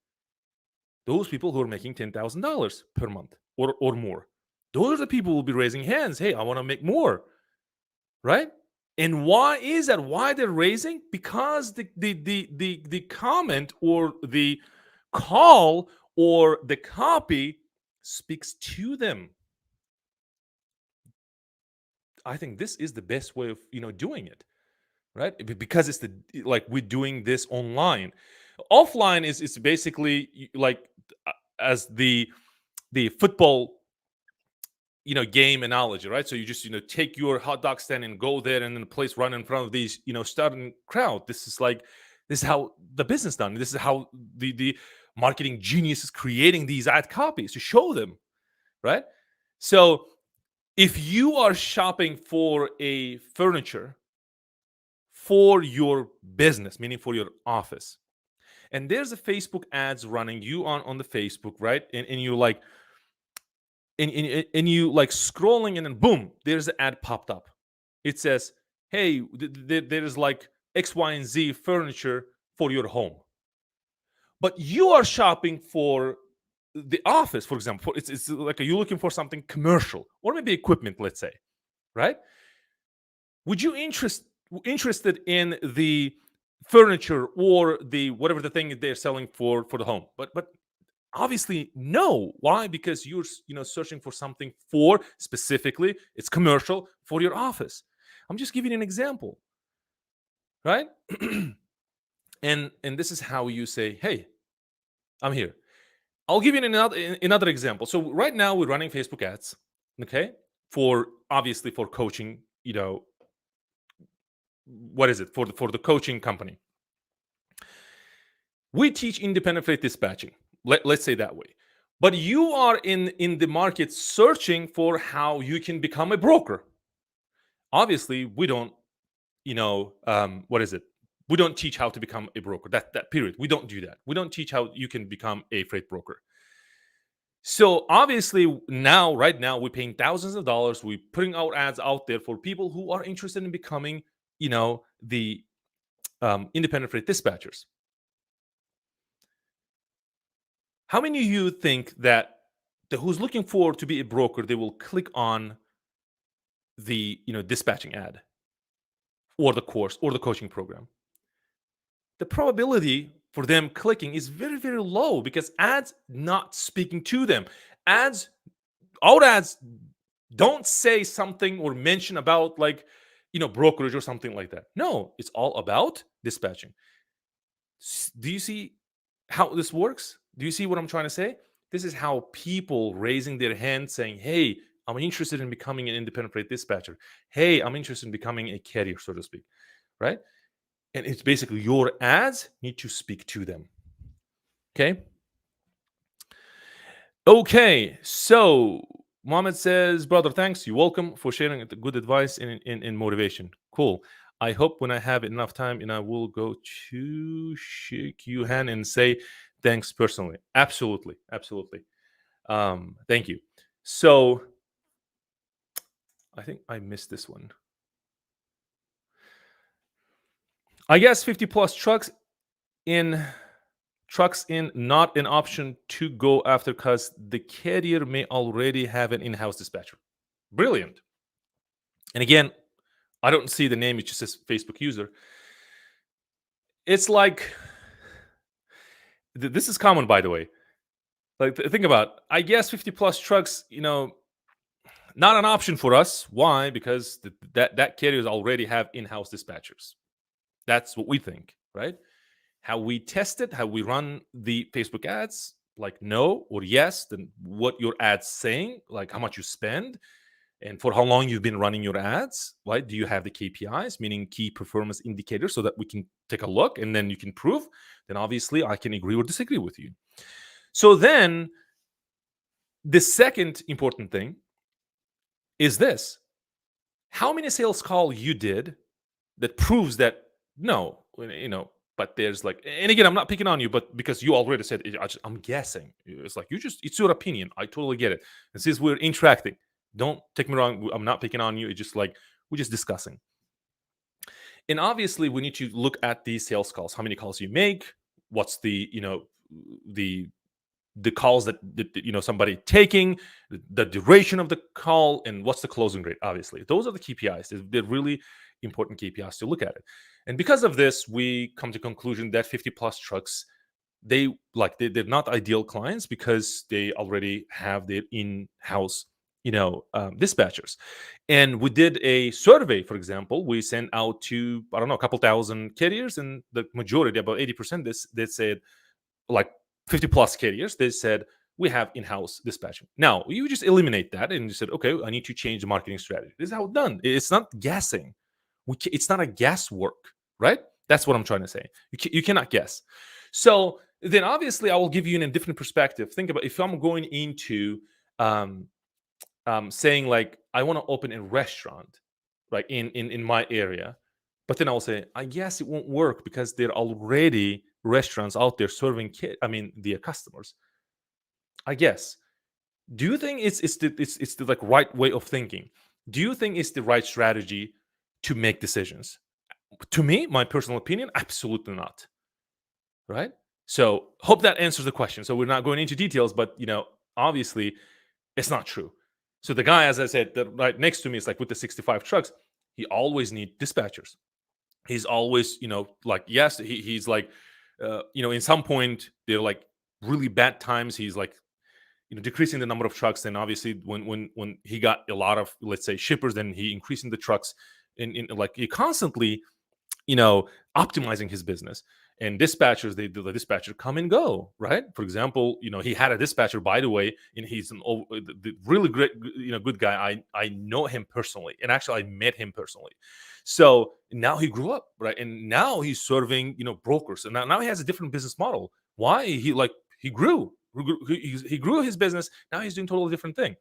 Those people who are making $10,000 per month or more. Those are the people who will be raising hands. Hey, I want to make more, right? And why is that? Why they're raising? Because the comment or the call or the copy speaks to them. I think this is the best way of doing it, right? Because it's we're doing this online. Offline is basically like as the football game analogy, right? So you just take your hot dog stand and go there and then place run in front of these starting crowd. This is how the business done. This is how the marketing genius is creating these ad copies to show them, right? So if you are shopping for a furniture for your business, meaning for your office. And there's a Facebook ads running you on the Facebook, right? And you're like, and you like scrolling, and then boom, there's an ad popped up. It says, hey, there's like X, Y, and Z furniture for your home. But you are shopping for the office, for example. It's like you're looking for something commercial or maybe equipment, let's say, right? Would you interested in the furniture or the whatever the thing they're selling for the home? But obviously no. Why? Because you're searching for something for specifically, it's commercial for your office. I'm just giving you an example, right? and this is how you say, hey, I'm here. I'll give you another example. So right now we're running Facebook ads, okay, for obviously for coaching. What is it for the coaching company? We teach independent freight dispatching. Let's say that way. But you are in the market searching for how you can become a broker. Obviously, we don't, what is it? We don't teach how to become a broker. That period. We don't do that. We don't teach how you can become a freight broker. So obviously right now, we're paying thousands of dollars. We're putting our ads out there for people who are interested in becoming, the independent freight dispatchers. How many of you think that who's looking for to be a broker, they will click on the dispatching ad or the course or the coaching program? The probability for them clicking is very, very low because ads not speaking to them. Our ads don't say something or mention about like, brokerage or something like that. No, it's all about dispatching. Do you see how this works? Do you see what I'm trying to say? This is how people raising their hand saying, hey, I'm interested in becoming an independent freight dispatcher. Hey, I'm interested in becoming a carrier, so to speak, right? And it's basically your ads need to speak to them. Okay, so Mohammed says, brother, thanks. You're welcome for sharing the good advice and motivation. Cool. I hope when I have enough time and I will go to shake your hand and say thanks personally. Absolutely. Absolutely. Thank you. So I think I missed this one. I guess 50 plus trucks in not an option to go after because the carrier may already have an in-house dispatcher. Brilliant. And again, I don't see the name, it just says Facebook user. It's like this is common, by the way. Like think about, I guess 50 plus trucks, not an option for us. Why? Because that carriers already have in-house dispatchers. That's what we think, right? How we test it, how we run the Facebook ads, like no or yes, then what your ads saying, like how much you spend, and for how long you've been running your ads, right? Do you have the KPIs, meaning key performance indicators, so that we can take a look and then you can prove? Then obviously I can agree or disagree with you. So then the second important thing is this: how many sales call you did that proves that no, but there's like, and again, I'm not picking on you, but because you already said it, I'm guessing. It's like it's your opinion. I totally get it. And since we're interacting, don't take me wrong. I'm not picking on you. It's just like we're just discussing. And obviously, we need to look at these sales calls. How many calls you make? What's the the calls that somebody taking, the duration of the call, and what's the closing rate? Obviously, those are the KPIs. They're really important KPIs to look at it. And because of this, we come to conclusion that 50 plus trucks, they're not ideal clients because they already have their in-house dispatchers. And we did a survey, for example. We sent out to, I don't know, a couple thousand carriers, and the majority, about 80%, they said, like 50 plus carriers, they said we have in-house dispatching. Now you just eliminate that and you said, okay, I need to change the marketing strategy. This is how it's done. It's not guessing. It's not a guesswork, right? That's what I'm trying to say. You cannot guess. So then obviously I will give you in a different perspective. Think about if I'm going into saying like I want to open a restaurant, like in my area. But then I'll say, I guess it won't work because there are already restaurants out there serving their customers. I guess. Do you think it's the like right way of thinking? Do you think it's the right strategy to make decisions? To me, my personal opinion, absolutely not. Right? So hope that answers the question. So we're not going into details, but obviously it's not true. So the guy, as I said, that right next to me is like with the 65 trucks, he always need dispatchers. He's always, like, yes, he's like, in some point they're like really bad times. He's like, decreasing the number of trucks. Then obviously when he got a lot of, let's say, shippers, then he increasing the trucks in like he constantly, optimizing his business. And dispatchers, the dispatcher come and go, right? For example, he had a dispatcher, by the way, and he's really great, good guy. I know him personally, and actually I met him personally. So now he grew up, right? And now he's serving, brokers, and now he has a different business model. Why? He grew. He grew his business. Now he's doing totally different thing.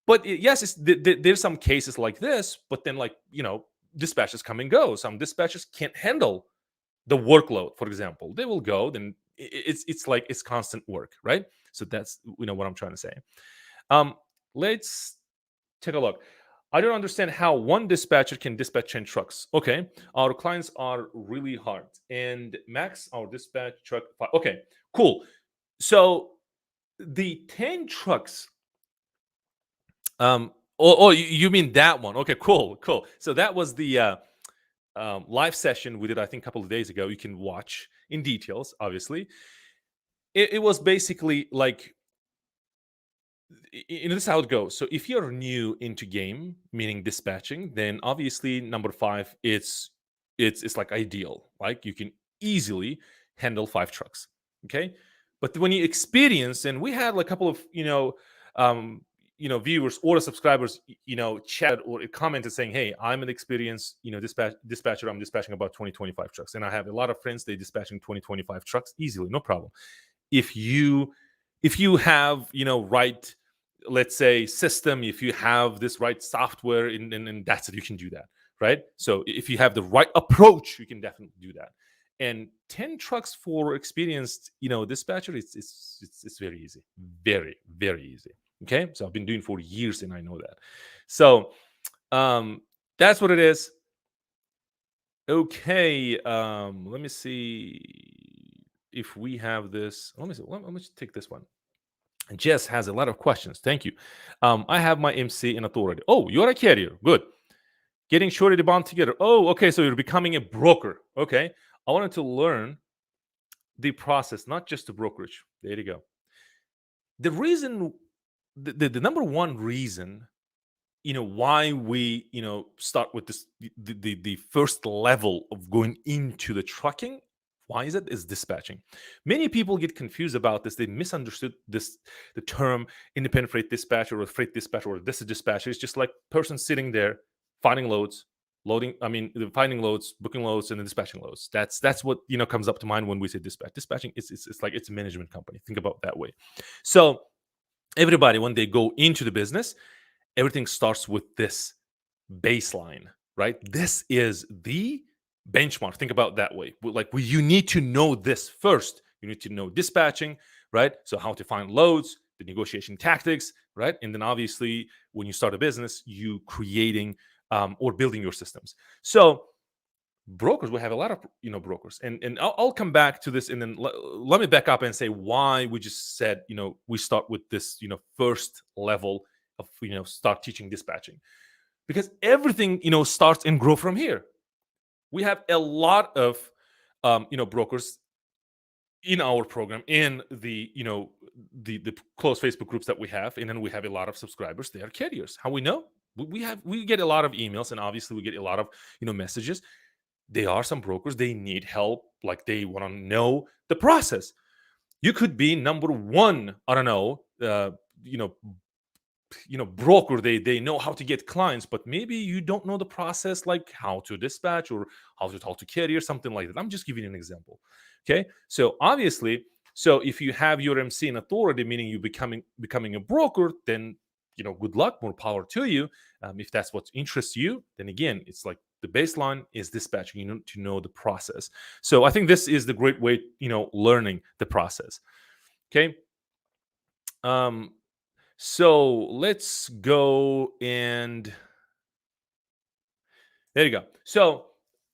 But yes, there's some cases like this. But then, like, dispatchers come and go. Some dispatchers can't handle the workload. For example, they will go. Then it's like it's constant work, right? So that's what I'm trying to say. Let's take a look. I don't understand how one dispatcher can dispatch 10 trucks. Okay, our clients are really hard, and max our dispatch truck. Okay, cool. So the 10 trucks. You mean that one? Okay, cool. So that was the live session we did, I think, a couple of days ago. You can watch in details. Obviously, it was basically like, this is how it goes. So if you're new into game, meaning dispatching, then obviously number 5, it's like ideal. Like you can easily handle 5 trucks. Okay, but when you experience, and we had like a couple of viewers or subscribers chat or commented saying, hey, I'm an experienced dispatcher. I'm dispatching about 20-25 trucks, and I have a lot of friends, they dispatching 20-25 trucks easily, no problem. If you have right, let's say, system, if you have this right software, and that's it, you can do that, right? So if you have the right approach, you can definitely do that. And 10 trucks for experienced dispatcher, it's very easy, very, very easy. Okay, so I've been doing for years and I know that. So that's what it is. Okay, let me see if we have this. Let me take this one. Jess has a lot of questions. Thank you. I have my MC in authority. Oh, you're a carrier. Good. Getting surety bond together. Oh, okay. So you're becoming a broker. Okay. I wanted to learn the process, not just the brokerage. There you go. The reason, the number one reason, why we, start with this, the first level of going into the trucking. Why is it? Is dispatching. Many people get confused about this. They misunderstood the term independent freight dispatcher or freight dispatcher or this dispatcher. It's just like person sitting there finding loads, finding loads, booking loads, and then dispatching loads. That's what comes up to mind when we say dispatch. Dispatching it's like it's a management company. Think about it that way. So everybody, when they go into the business, everything starts with this baseline, right? This is the benchmark. Think about it that way. You need to know this first. You need to know dispatching, right? So how to find loads, the negotiation tactics, right? And then obviously when you start a business, you creating or building your systems. So brokers, we have a lot of brokers, and I'll come back to this, and then let me back up and say why we just said we start with this first level of start teaching dispatching, because everything starts and grow from here. We have a lot of brokers in our program, in the the closed Facebook groups that we have, and then we have a lot of subscribers. They are carriers. How we know? We get a lot of emails, and obviously we get a lot of messages. They are some brokers. They need help. Like they want to know the process. You could be number one. I don't know. Broker. They know how to get clients, but maybe you don't know the process, like how to dispatch or how to talk to carrier, something like that. I'm just giving you an example. Okay. So obviously, if you have your MC in authority, meaning you becoming a broker, then good luck, more power to you. If that's what interests you, then again, it's like The baseline is dispatching. You need to know the process. So I think this is the great way, learning the process. Okay. So let's go and there you go. So,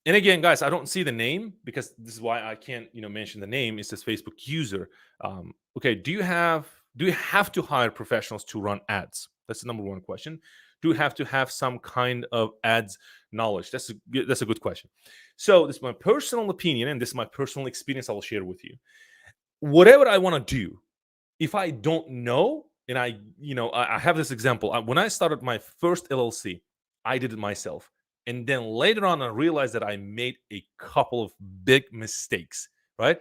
and again, guys, I don't see the name because this is why I can't, mention the name. It says Facebook user. Okay, do you have to hire professionals to run ads? That's the number one question. Do you have to have some kind of ads knowledge? That's a good question. So, this is my personal opinion, and this is my personal experience. I will share with you. Whatever I want to do, if I don't know, and I have this example. When I started my first LLC, I did it myself. And then later on, I realized that I made a couple of big mistakes, right?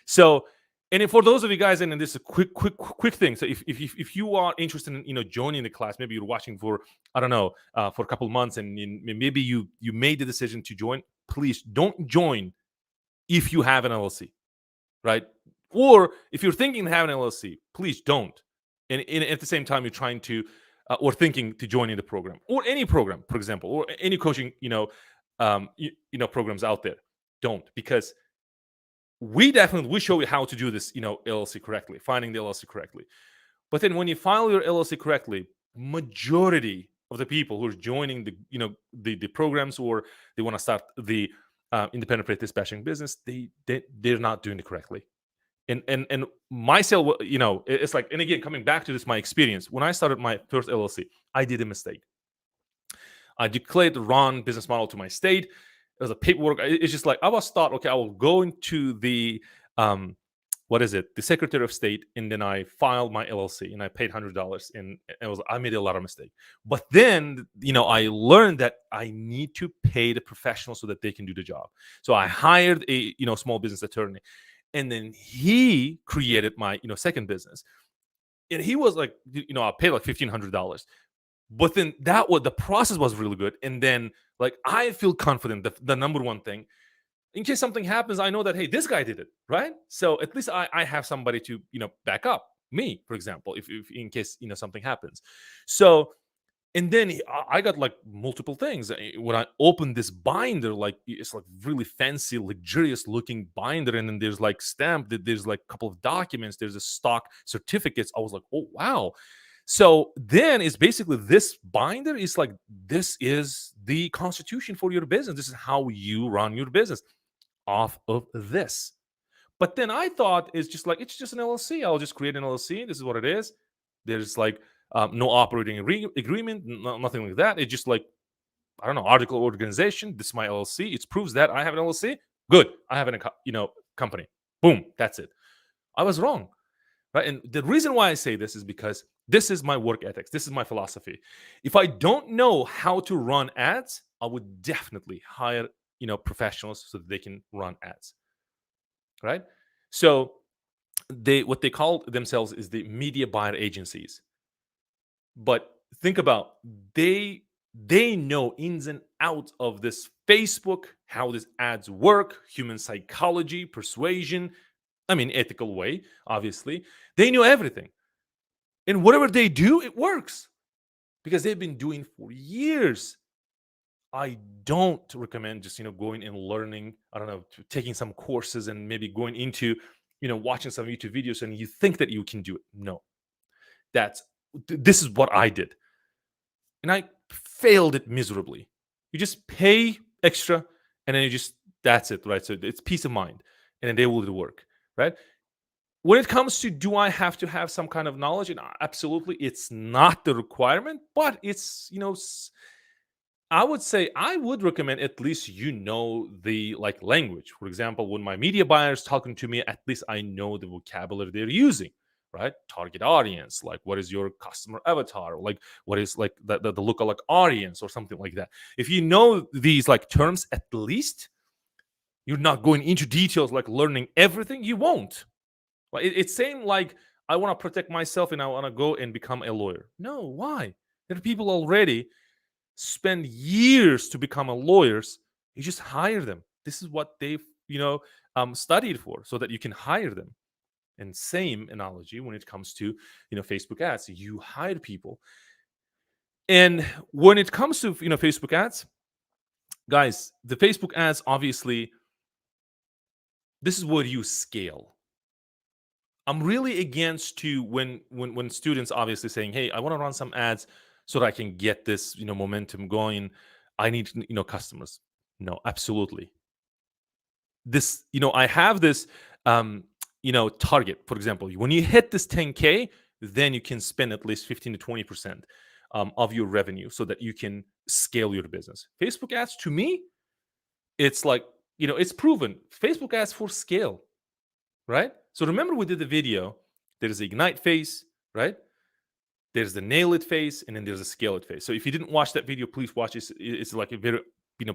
So, and for those of you guys, and this is a quick thing. So, if you are interested in joining the class, maybe you're watching for I don't know for a couple of months, and maybe you made the decision to join. Please don't join if you have an LLC, right? Or if you're thinking of having an LLC, please don't. And at the same time, you're trying to or thinking to join in the program or any program, for example, or any coaching, programs out there. Don't, because we show you how to do this, LLC correctly, finding the LLC correctly. But then when you file your LLC correctly, majority of the people who are joining the programs, or they want to start the independent freight dispatching business, they're not doing it correctly. And myself, it's like, and again, coming back to this, my experience, when I started my first LLC, I did a mistake. I declared the wrong business model to my state. It was a paperwork. It's just like, I was thought, okay, I will go into the, the Secretary of State, and then I filed my LLC, and I paid $100, and I made a lot of mistake. But then, I learned that I need to pay the professionals so that they can do the job. So I hired a, small business attorney. And then he created my, second business. And he was like, I paid like $1,500. But then the process was really good. And then like, I feel confident that the number one thing, in case something happens, I know that, hey, this guy did it, right? So at least I have somebody to, back up me, for example, if in case, something happens. So, and then I got like multiple things. When I opened this binder, like it's like really fancy, luxurious looking binder, and then there's like stamped, there's like a couple of documents, there's a stock certificates. I was like, oh wow. So then it's basically this binder is like, this is the constitution for your business. This is how you run your business off of this. But then I thought it's just an LLC. I'll just create an LLC. This is what it is. There's like no operating agreement, nothing like that. It's just like, I don't know, article of organization. This is my LLC. It proves that I have an LLC. Good. I have company. Boom. That's it. I was wrong. Right. And the reason why I say this is because this is my work ethics. This is my philosophy. If I don't know how to run ads, I would definitely hire, professionals so that they can run ads. Right. So what they call themselves is the media buyer agencies. But think about, they know ins and outs of this Facebook, how these ads work, human psychology, persuasion, ethical way, obviously. They know everything. And whatever they do, it works because they've been doing for years. I don't recommend just, going and learning, I don't know, taking some courses and maybe going into, watching some YouTube videos and you think that you can do it. No, this is what I did. And I failed it miserably. You just pay extra and then that's it, right? So it's peace of mind and then they will do the work, right? When it comes to, do I have to have some kind of knowledge? And absolutely, it's not the requirement, but it's, I would say I would recommend at least the language. For example, when my media buyer is talking to me, at least I know the vocabulary they're using, right? Target audience, like what is your customer avatar, like what is like the lookalike audience or something like that. If you know these like terms, at least you're not going into details like learning everything. You won't. It's same like I want to protect myself and I want to go and become a lawyer. No, why? There are people already spend years to become a lawyers. You just hire them. This is what they've studied for, so that you can hire them. And same analogy when it comes to Facebook ads. You hire people, and when it comes to Facebook ads, guys, the Facebook ads, obviously, this is where you scale. I'm really against to when students obviously saying, "Hey, I want to run some ads so that I can get this, momentum going. I need, customers." No, absolutely. This, I have this, target. For example, when you hit this 10K, then you can spend at least 15 to 20% of your revenue so that you can scale your business. Facebook ads, to me, it's like, it's proven. Facebook ads for scale, right? So remember, we did the video. There's the ignite phase, right? There's the nail it phase, and then there's a scale it phase. So if you didn't watch that video, please watch it. It's like a very,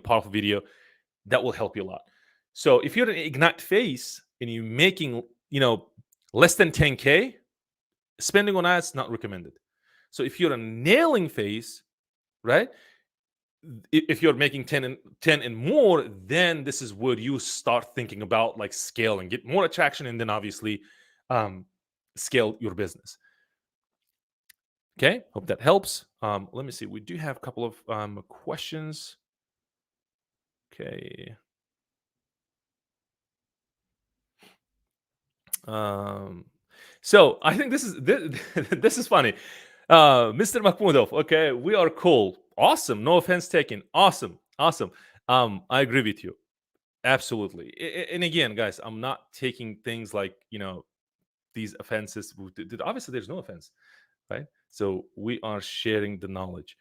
powerful video that will help you a lot. So if you're in an ignite phase and you're making, less than 10K, spending on ads not recommended. So if you're in a nailing phase, right? If you're making 10 and more, then this is where you start thinking about like scale and get more attraction, and then obviously scale your business. Okay, hope that helps. Let me see. We do have a couple of questions. Okay. So I think this is funny. Mr. Makhmudov, okay, we are cool. Awesome. No offense taken. Awesome. Awesome. I agree with you. Absolutely. And again, guys, I'm not taking things like, these offenses. Obviously, there's no offense, right? So we are sharing the knowledge.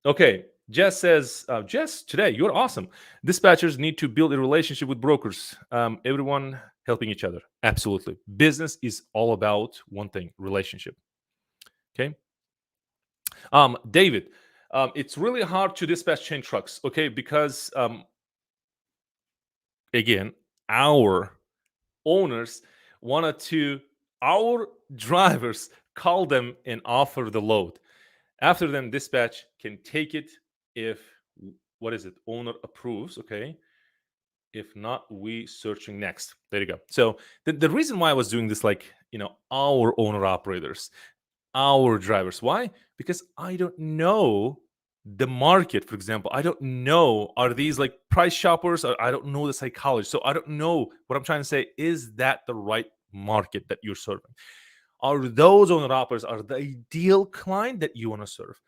Okay. Jess says, Jess, today you're awesome. Dispatchers need to build a relationship with brokers. Everyone helping each other. Absolutely. Business is all about one thing: relationship. Okay. David, it's really hard to dispatch chain trucks. Okay, because again, our owners wanted to our drivers call them and offer the load. After them, dispatch can take it if what is it? Owner approves. Okay. If not, we searching next. There you go. So the reason why I was doing this, like, our owner operators, our drivers. Why? Because I don't know the market, for example. I don't know, are these like price shoppers? I don't know the psychology. So I don't know what I'm trying to say. Is that the right market that you're serving? Are those owner operators are the ideal client that you want to serve?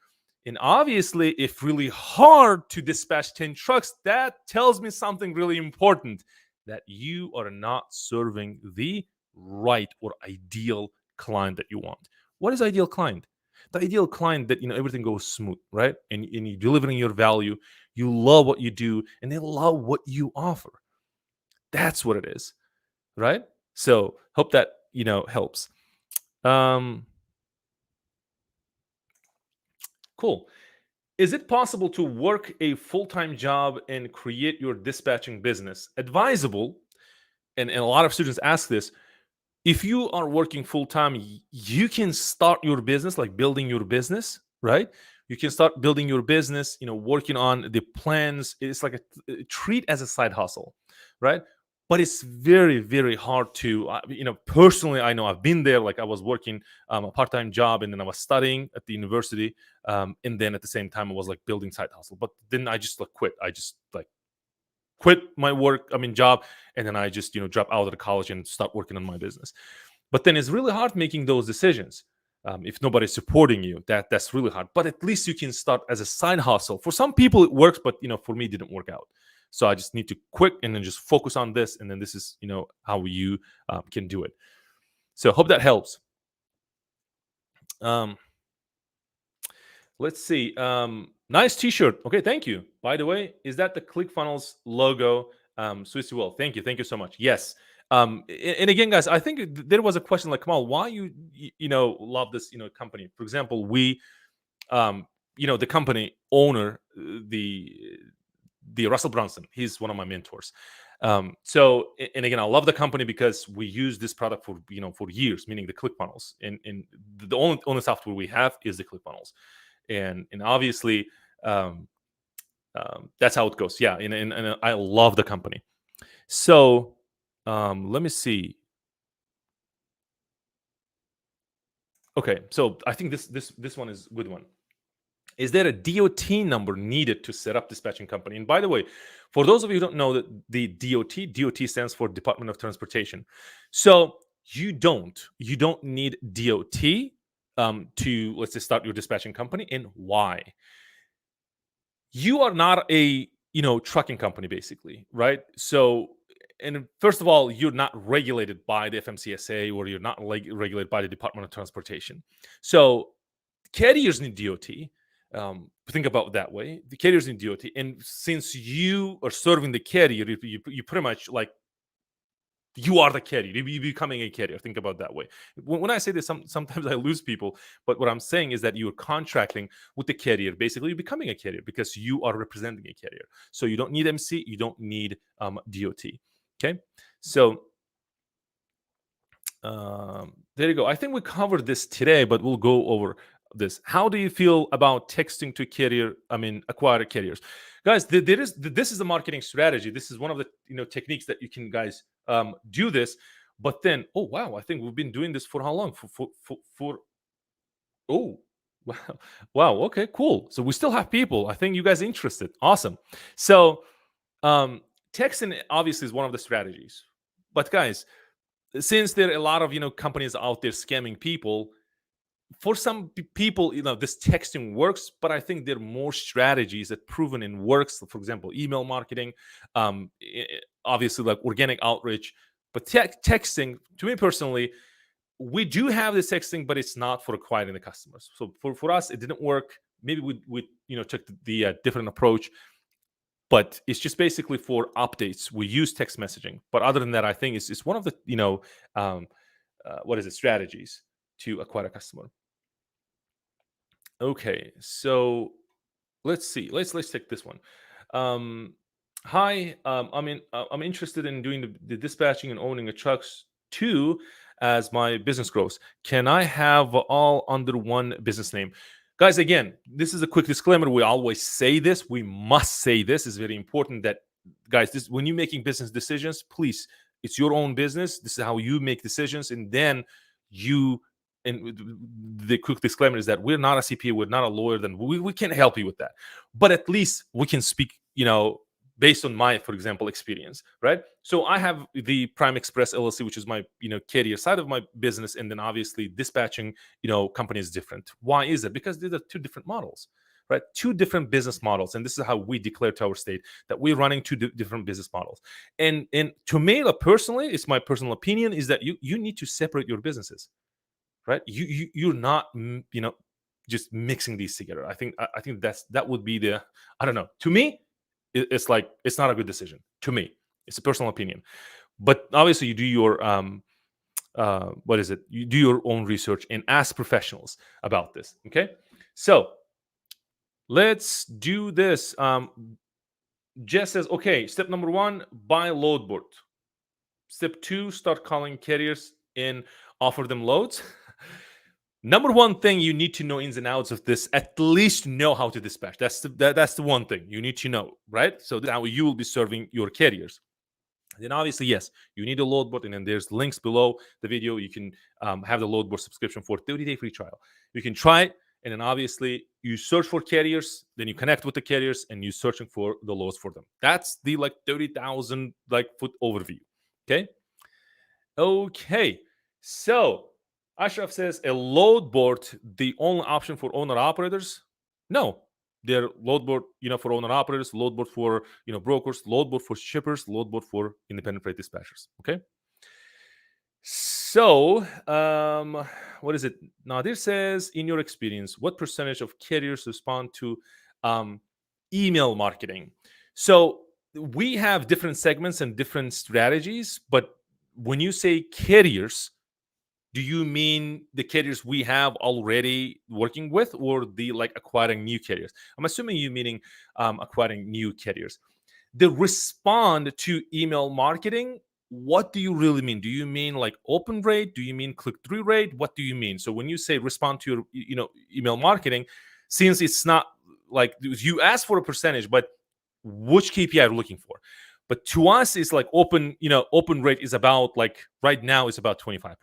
And obviously, if really hard to dispatch 10 trucks, that tells me something really important, that you are not serving the right or ideal client that you want. What is ideal client? The ideal client that, everything goes smooth, right? And you're delivering your value, you love what you do, and they love what you offer. That's what it is, right? So hope that helps. Cool. Is it possible to work a full-time job and create your dispatching business? Advisable, and a lot of students ask this, if you are working full-time, you can start your business, like building your business, right? You can start building your business, working on the plans. It's like a treat as a side hustle, right? But it's very, very hard to, personally, I know I've been there. Like I was working a part-time job, and then I was studying at the university. And then at the same time, I was like building side hustle. But then I just like quit. I just like quit my job, and then I just drop out of the college and start working on my business. But then it's really hard making those decisions if nobody's supporting you. That's really hard. But at least you can start as a side hustle. For some people it works, but for me it didn't work out. So I just need to quit and then just focus on this, and then this is how you can do it. So hope that helps. Let's see. Nice t-shirt. Okay, thank you. By the way, is that the ClickFunnels logo? Swissy well. Thank you. Thank you so much. Yes. And again, guys, I think there was a question like, Kamal, why you love this company? For example, we the company owner, the Russell Brunson, he's one of my mentors. So and again, I love the company because we use this product for for years, meaning the ClickFunnels, and the only software we have is the ClickFunnels, and obviously that's how it goes. Yeah, and I love the company. So let me see. Okay, so I think this one is a good one. Is there a DOT number needed to set up dispatching company? And by the way, for those of you who don't know that the DOT stands for Department of Transportation. So you don't need DOT to, let's say, start your dispatching company. And why? You are not a trucking company, basically, right? So, and first of all, you're not regulated by the FMCSA, or you're not regulated by the Department of Transportation. So carriers need DOT. Think about it that way. The carriers need DOT, and since you are serving the carrier, you pretty much like you are the carrier. You're becoming a carrier. Think about it that way. When I say this, sometimes I lose people, but what I'm saying is that you're contracting with the carrier. Basically, you're becoming a carrier because you are representing a carrier. So you don't need MC, you don't need DOT. Okay, so there you go. I think we covered this today, but we'll go over this. How do you feel about texting to acquire carriers? Guys, this is a marketing strategy. This is one of the techniques that you can guys do this. But then, oh wow, I think we've been doing this for how long? For oh wow, wow, okay, cool. So we still have people. I think you guys are interested. Awesome. So texting obviously is one of the strategies. But guys, since there are a lot of companies out there scamming people, for some people this texting works, but I think there are more strategies that proven and works. For example, email marketing, obviously like organic outreach. But texting, to me personally, we do have this texting, but it's not for acquiring the customers. So for us, it didn't work. Maybe we took the different approach, but it's just basically for updates. We use text messaging, but other than that, I think it's one of the strategies to acquire a customer. Okay, so let's see. Let's take this one. Hi, I'm interested in doing the dispatching and owning a trucks too as my business grows. Can I have all under one business name? Guys, again, this is a quick disclaimer. We always say this. We must say this. It's very important that, guys, this when you're making business decisions, please, it's your own business. This is how you make decisions, and then and the quick disclaimer is that we're not a CPA, we're not a lawyer, then we can't help you with that. But at least we can speak, based on my, for example, experience, right? So I have the Prime Express LLC, which is my, carrier side of my business. And then obviously dispatching, company is different. Why is it? Because these are two different models, right? Two different business models. And this is how we declare to our state that we're running two different business models. And to me, personally, it's my personal opinion, is that you need to separate your businesses, right? You're not, just mixing these together. I think that would be I don't know. To me, it's like it's not a good decision. To me, it's a personal opinion. But obviously, you do your You do your own research and ask professionals about this. Okay, so let's do this. Jess says, okay, step number 1, buy a load board. Step 2, start calling carriers and offer them loads. Number 1 thing you need to know ins and outs of this, at least know how to dispatch. That's the one thing you need to know, right? So now you will be serving your carriers. Then obviously, yes, you need a load board, and then there's links below the video. You can have the load board subscription for 30-day free trial. You can try it, and then obviously you search for carriers, then you connect with the carriers, and you're searching for the loads for them. That's the 30,000 foot overview. Okay, so Ashraf says, a load board the only option for owner operators? No, they're load board, for owner operators, load board for brokers, load board for shippers, load board for independent freight dispatchers. Okay. So, what is it? Nadir says, in your experience, what percentage of carriers respond to email marketing? So we have different segments and different strategies, but when you say carriers, do you mean the carriers we have already working with, or the acquiring new carriers? I'm assuming you meaning acquiring new carriers. The respond to email marketing, what do you really mean? Do you mean open rate? Do you mean click-through rate? What do you mean? So when you say respond to your email marketing, since it's not you ask for a percentage, but which KPI are you looking for? But to us, it's open rate is about right now is about 25%.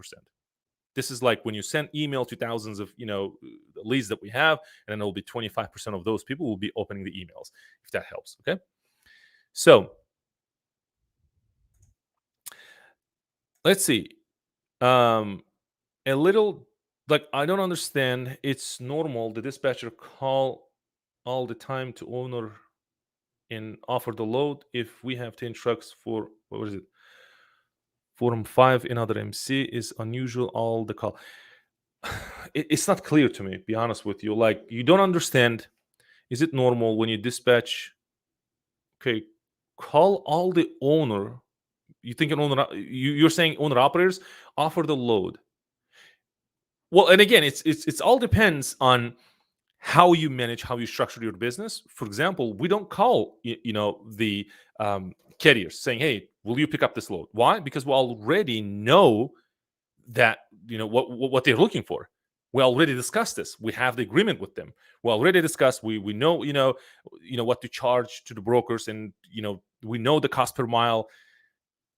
This is when you send email to thousands of leads that we have, and then it will be 25% of those people will be opening the emails, if that helps. Okay, so let's see. A little, like, I don't understand. It's normal the dispatcher call all the time to owner and offer the load. If we have 10 trucks for, what is it, Forum 5 in other MC is unusual, all the call. It's not clear to me, be honest with you. Like, you don't understand. Is it normal when you dispatch, okay, call all the owner? You think an owner, you're saying owner operators offer the load. Well, and again, it's all depends on how you manage, how you structure your business. For example, we don't call the carriers saying, "Hey, will you pick up this load?" Why? Because we already know that what they're looking for. We already discussed this. We have the agreement with them. We already discussed. We know what to charge to the brokers, and we know the cost per mile.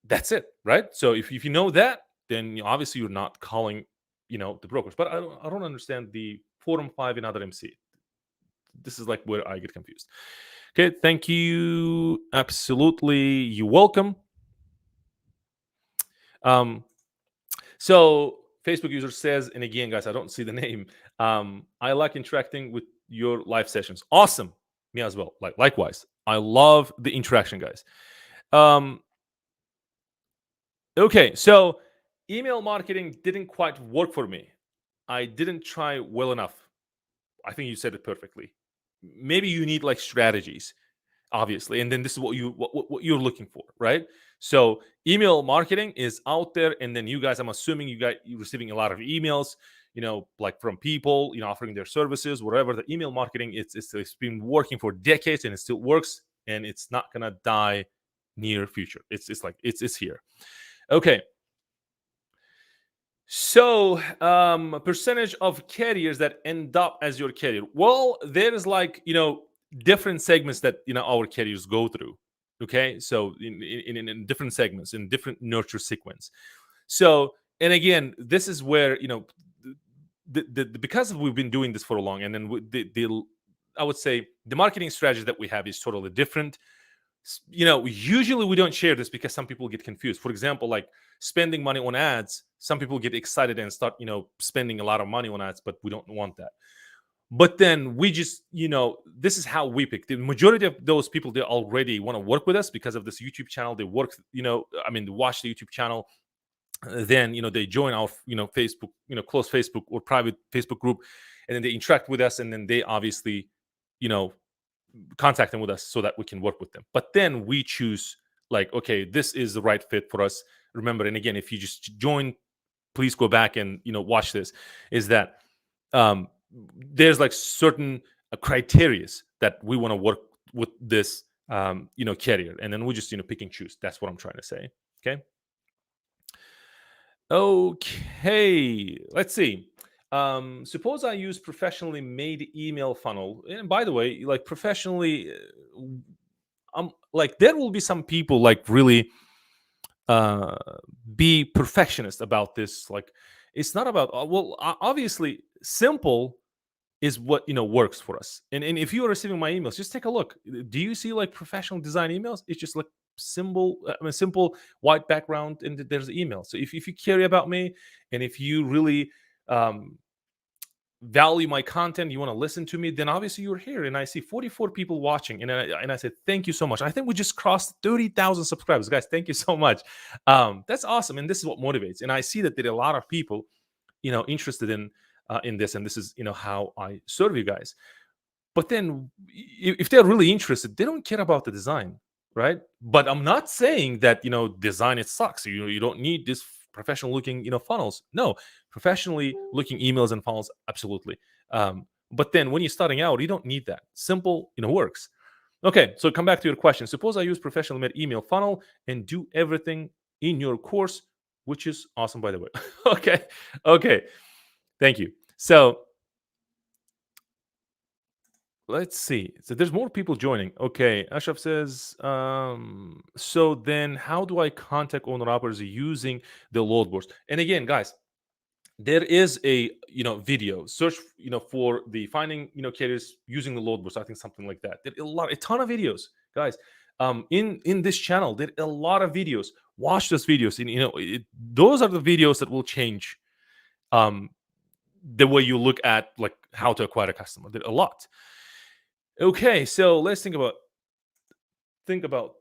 That's it, right? So if you know that, then obviously you're not calling the brokers. But I don't understand the Forum 5 and other MC. This is like where I get confused. Okay, thank you. Absolutely, you're welcome. So Facebook user says, and again, guys, I don't see the name. I like interacting with your live sessions. Awesome. Me as well. Likewise. I love the interaction, guys. Okay, so email marketing didn't quite work for me. I didn't try well enough. I think you said it perfectly. Maybe you need like strategies, obviously, and then this is what you're looking for, right? So email marketing is out there, and then you guys, I'm assuming you're receiving a lot of emails, like from people, offering their services, whatever. The email marketing, it's been working for decades, and it still works, and it's not gonna die near future. It's here. Okay. So, percentage of carriers that end up as your carrier. Well, there is different segments that our carriers go through. Okay, so in different segments, in different nurture sequence. So, and again, this is where because we've been doing this for a long, and then I would say the marketing strategy that we have is totally different. Usually we don't share this because some people get confused. For example, like spending money on ads, some people get excited and start spending a lot of money on ads, but we don't want that. But then we just this is how we pick. The majority of those people, they already want to work with us because of this YouTube channel. They work, they watch the YouTube channel, then they join our Facebook, close Facebook or private Facebook group, and then they interact with us, and then they obviously contact them with us so that we can work with them. But then we choose, like, okay, this is the right fit for us. Remember, and again, if you just join, please go back and watch this. Is that there's like certain criterias that we want to work with this carrier, and then we just pick and choose. That's what I'm trying to say. Okay, let's see. Suppose I use professionally made email funnel, and by the way, like professionally, like there will be some people like really be perfectionist about this. Like, it's not about obviously simple is what works for us. And if you are receiving my emails, just take a look. Do you see like professional design emails? It's just like simple white background, and there's email. So if you care about me, and if you really value my content, you want to listen to me, then obviously you're here. And I see 44 people watching, and I said thank you so much. I think we just crossed 30,000 subscribers, guys. Thank you so much. That's awesome, and this is what motivates. And I see that there are a lot of people interested in this, and this is how I serve you guys. But then if they're really interested, they don't care about the design, right? But I'm not saying that design it sucks. You don't need this professional looking funnels. No, professionally looking emails and funnels, absolutely. But then when you're starting out, you don't need that. Simple works. Okay, so come back to your question. Suppose I use professional made email funnel and do everything in your course, which is awesome, by the way. Okay, thank you. So let's see. So there's more people joining. Okay, Ashraf says, so then how do I contact owner operators using the load boards? And again, guys, there is a video search for the finding carriers using the load boards. I think something like that. There are a ton of videos, guys. In this channel, there are a lot of videos. Watch those videos, and those are the videos that will change um the way you look at like how to acquire a customer. There are a lot. Okay, so let's think about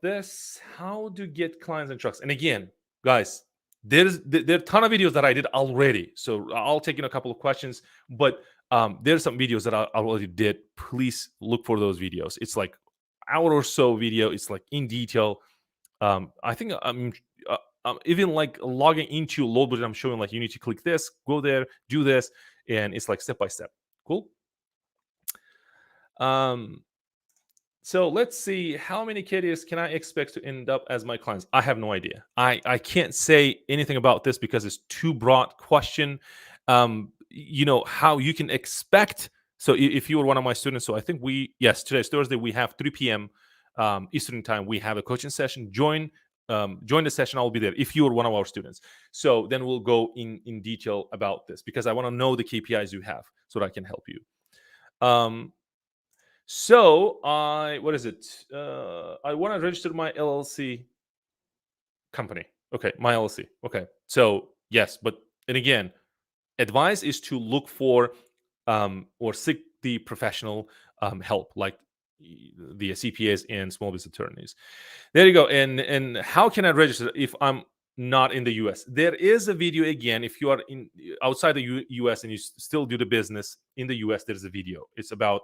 this. How to get clients and trucks. And again, guys, there are a ton of videos that I did already. So I'll take in a couple of questions, but there's some videos that I already did. Please look for those videos. It's like hour or so video. It's like in detail. I think even like logging into load budget. I'm showing like you need to click this, go there, do this, and it's like step by step. Cool. Um, So let's see, how many carriers can I expect to end up as my clients? I have no idea. I can't say anything about this because it's too broad question. How you can expect. So if you were one of my students, so I think today's Thursday, we have 3 p.m. Eastern time. We have a coaching session. Join the session. I'll be there if you are one of our students. So then we'll go in detail about this because I want to know the KPIs you have so that I can help you. So what is it? I want to register my LLC company. Okay, my LLC. Okay, so yes, but and again, advice is to look for or seek the professional help, like the CPAs and small business attorneys. There you go. And how can I register if I'm not in the US? There is a video again. If you are in outside the US and you still do the business in the US, there's a video. It's about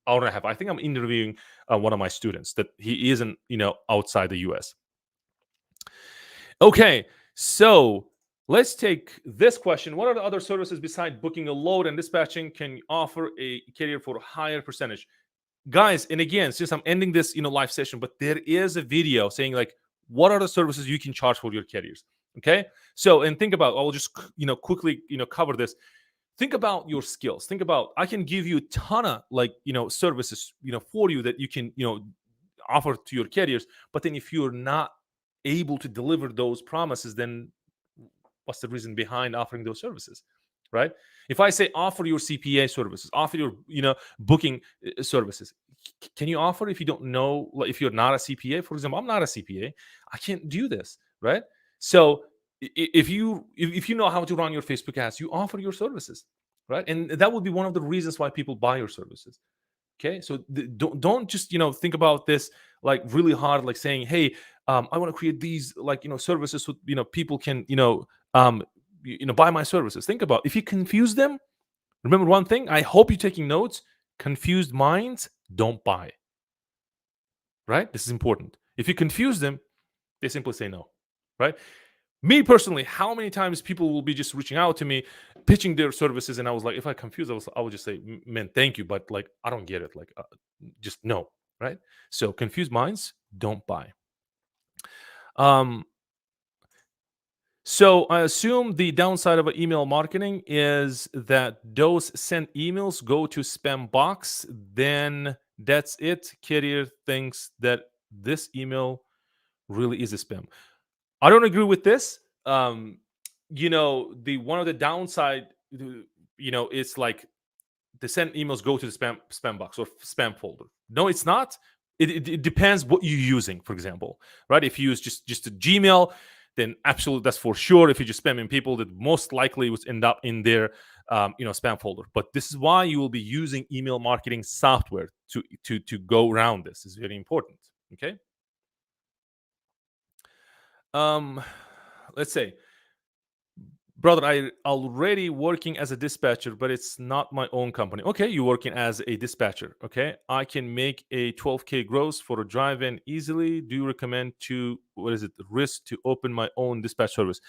hour and a half. I think I'm interviewing one of my students that he isn't, outside the US. Okay, so let's take this question. What are the other services besides booking a load and dispatching can you offer a carrier for a higher percentage? Guys, and again, since I'm ending this, live session, but there is a video saying like, what are the services you can charge for your carriers? Okay, so and think about. I will just quickly cover this. Think about your skills. Think about I can give you a ton of services for you that you can offer to your carriers. But then if you're not able to deliver those promises, then what's the reason behind offering those services, right? If I say offer your CPA services, offer your booking services, can you offer if you don't know, like if you're not a CPA? For example, I'm not a CPA. I can't do this, right? So if you know how to run your Facebook ads, you offer your services, right? And that would be one of the reasons why people buy your services. Okay, so don't just think about this like really hard, like saying, hey, I want to create these like services so people can buy my services. Think about if you confuse them. Remember one thing. I hope you're taking notes. Confused minds don't buy. Right? This is important. If you confuse them, they simply say no. Right? Me personally, how many times people will be just reaching out to me, pitching their services, and I was like, if I confuse, I would just say, man, thank you, but like I don't get it, like just no, right? So confused minds don't buy. So I assume the downside of email marketing is that those sent emails go to spam box. Then that's it. Carrier thinks that this email really is a spam. I don't agree with this. The one of the downside, it's like the sent emails go to the spam box or spam folder. No, it's not. It depends what you're using. For example, right? If you use just a Gmail, then absolutely that's for sure. If you're just spamming people, that most likely would end up in their spam folder. But this is why you will be using email marketing software to go around this. Is very important. Okay. Let's say, brother, I already working as a dispatcher, but it's not my own company. Okay, you're working as a dispatcher. Okay, I can make a 12K gross for a drive-in easily. Do you recommend to risk to open my own dispatch service?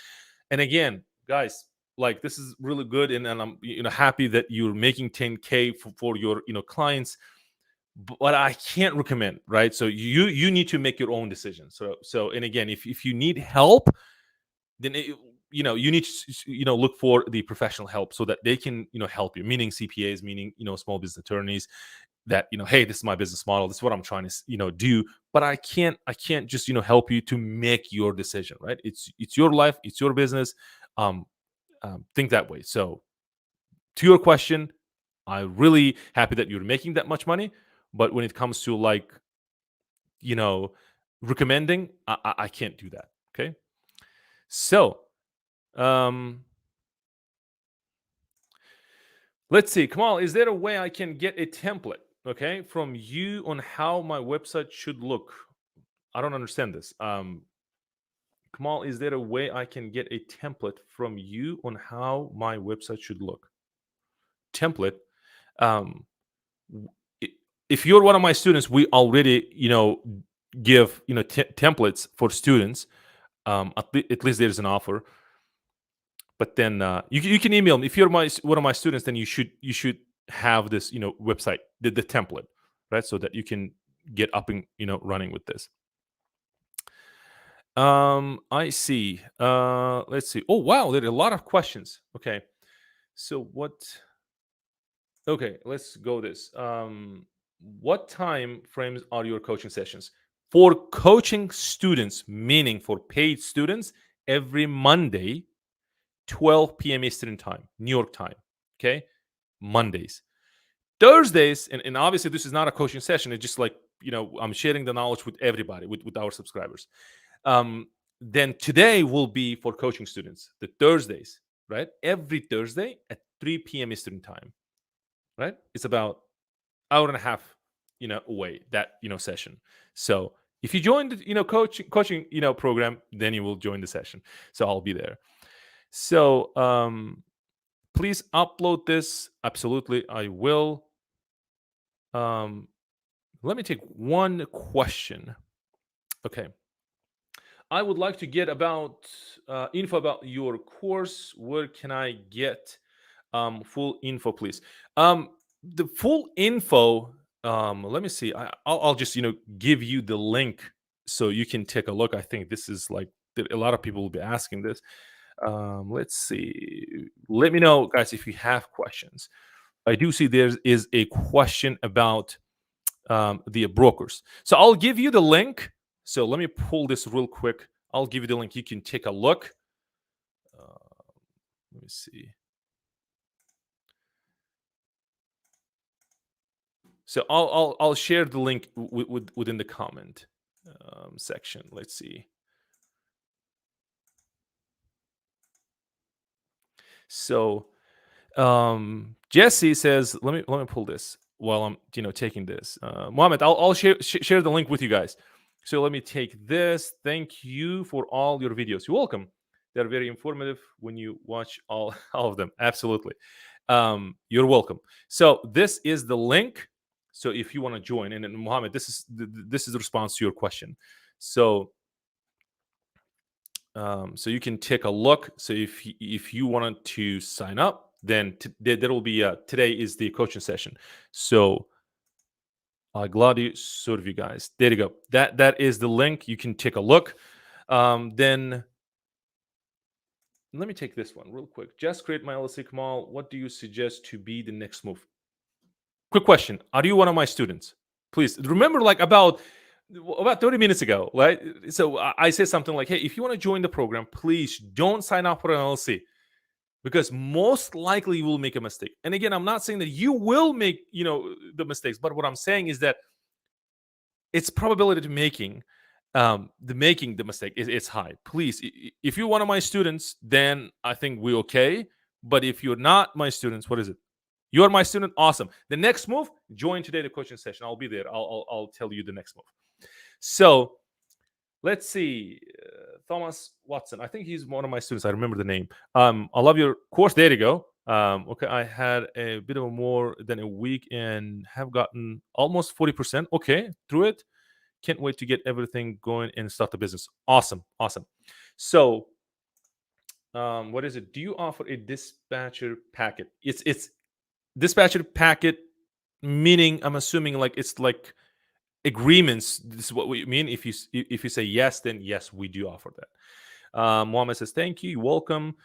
And again, guys, like this is really good, and I'm happy that you're making 10K for your clients. But I can't recommend, right? So you need to make your own decision. So and again, if you need help, then you need to look for the professional help so that they can help you, meaning CPAs, meaning small business attorneys, that hey, this is my business model, this is what I'm trying to do, but I can't just help you to make your decision, right? It's your life, it's your business. Think that way. So to your question, I'm really happy that you're making that much money. But when it comes to like, you know, recommending, I can't do that. Okay. So um, let's see. Kamal, is there a way I can get a template, okay, from you on how my website should look? I don't understand this. Kamal, is there a way I can get a template from you on how my website should look? Template. Um, w- i- if you're one of my students, we already, give templates for students. At least there's an offer. But then you can email me if you're one of my students. Then you should have this website, the template, right, so that you can get up and running with this. I see. Let's see. Oh wow, there are a lot of questions. Okay, so what? Okay, let's go this. What time frames are your coaching sessions for coaching students? Meaning for paid students, every Monday, 12 p.m. Eastern time, New York time. Okay, Mondays. Thursdays, and obviously this is not a coaching session. It's just like I'm sharing the knowledge with everybody, with our subscribers. Um, then today will be for coaching students. The Thursdays, right? Every Thursday at 3 p.m. Eastern time, right? It's about hour and a half, away that session. So if you join the coaching program, then you will join the session. So I'll be there. So please upload this. Absolutely, I will. Um, let me take one question. Okay. I would like to get about info about your course. Where can I get full info, please? The full info. Let me see. I'll just give you the link so you can take a look. I think this is like a lot of people will be asking this. Let's see. Let me know, guys, if you have questions. I do see there is a question about the brokers. So I'll give you the link. So let me pull this real quick. I'll give you the link. You can take a look. Let me see. So I'll share the link within the comment section. Let's see. So Jesse says, let me pull this while I'm taking this. Mohammed, I'll share the link with you guys. So let me take this. Thank you for all your videos. You're welcome. They're very informative when you watch all all of them. Absolutely. You're welcome. So this is the link. So if you want to join, and then Mohammed, this is the response to your question. So so you can take a look. So if you wanted to sign up, then there will be today is the coaching session. So glad to serve you guys. There you go. That is the link. You can take a look. Then let me take this one real quick. Just create my LLC. Kamal, what do you suggest to be the next move? Quick question: are you one of my students? Please remember, like about 30 minutes ago, right? So I said something like, hey, if you want to join the program, please don't sign up for an LLC because most likely you will make a mistake. And again, I'm not saying that you will make, the mistakes, but what I'm saying is that its probability to making the mistake is high. Please, if you're one of my students, then I think we're okay. But if you're not my students, what is it? You are my student. Awesome. The next move, join today the coaching session. I'll be there. I'll tell you the next move. So let's see. Thomas Watson. I think he's one of my students. I remember the name. I love your course. There you go. Okay, I had a bit of more than a week and have gotten almost 40%. Okay, through it. Can't wait to get everything going and start the business. Awesome. Awesome. So what is it? Do you offer a dispatcher packet? It's dispatcher packet, meaning I'm assuming like it's like agreements. This is what we mean. If you say yes, then yes, we do offer that. Mohammed says thank you, you're welcome.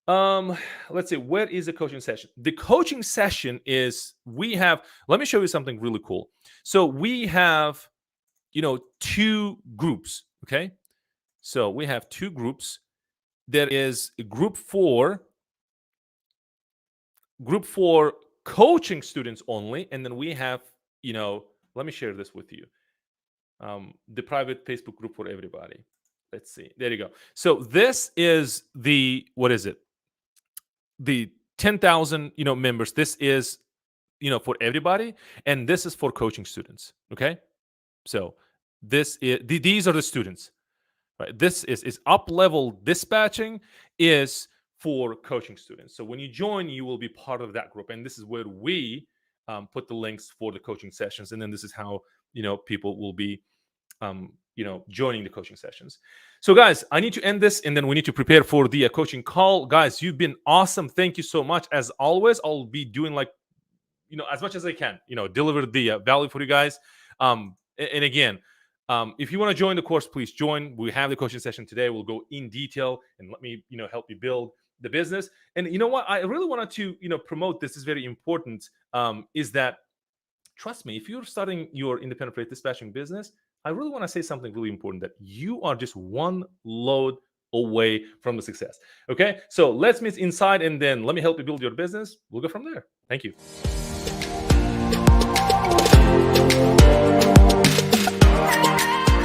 Let's see, where is the coaching session? The coaching session is let me show you something really cool. So we have two groups. Okay, so we have two groups. There is a group 4 group for coaching students only, and then we have, let me share this with you. The private Facebook group for everybody. Let's see. There you go. So this is what is it? The 10,000, members. This is, for everybody, and this is for coaching students. Okay. So these are the students, right? This is up level dispatching is for coaching students. So when you join, you will be part of that group, and this is where we put the links for the coaching sessions, and then this is how people will be joining the coaching sessions. So guys, I need to end this, and then we need to prepare for the coaching call. Guys, you've been awesome. Thank you so much. As always, I'll be doing like as much as I can, deliver the value for you guys. And again, if you want to join the course, please join. We have the coaching session today. We'll go in detail and let me help you build the business. And you know what, I really wanted to promote this. Is very important. Is that, trust me, if you're starting your independent freight dispatching business, I really want to say something really important, that you are just one load away from the success. Okay, so let's meet inside, and then let me help you build your business. We'll go from there. Thank you.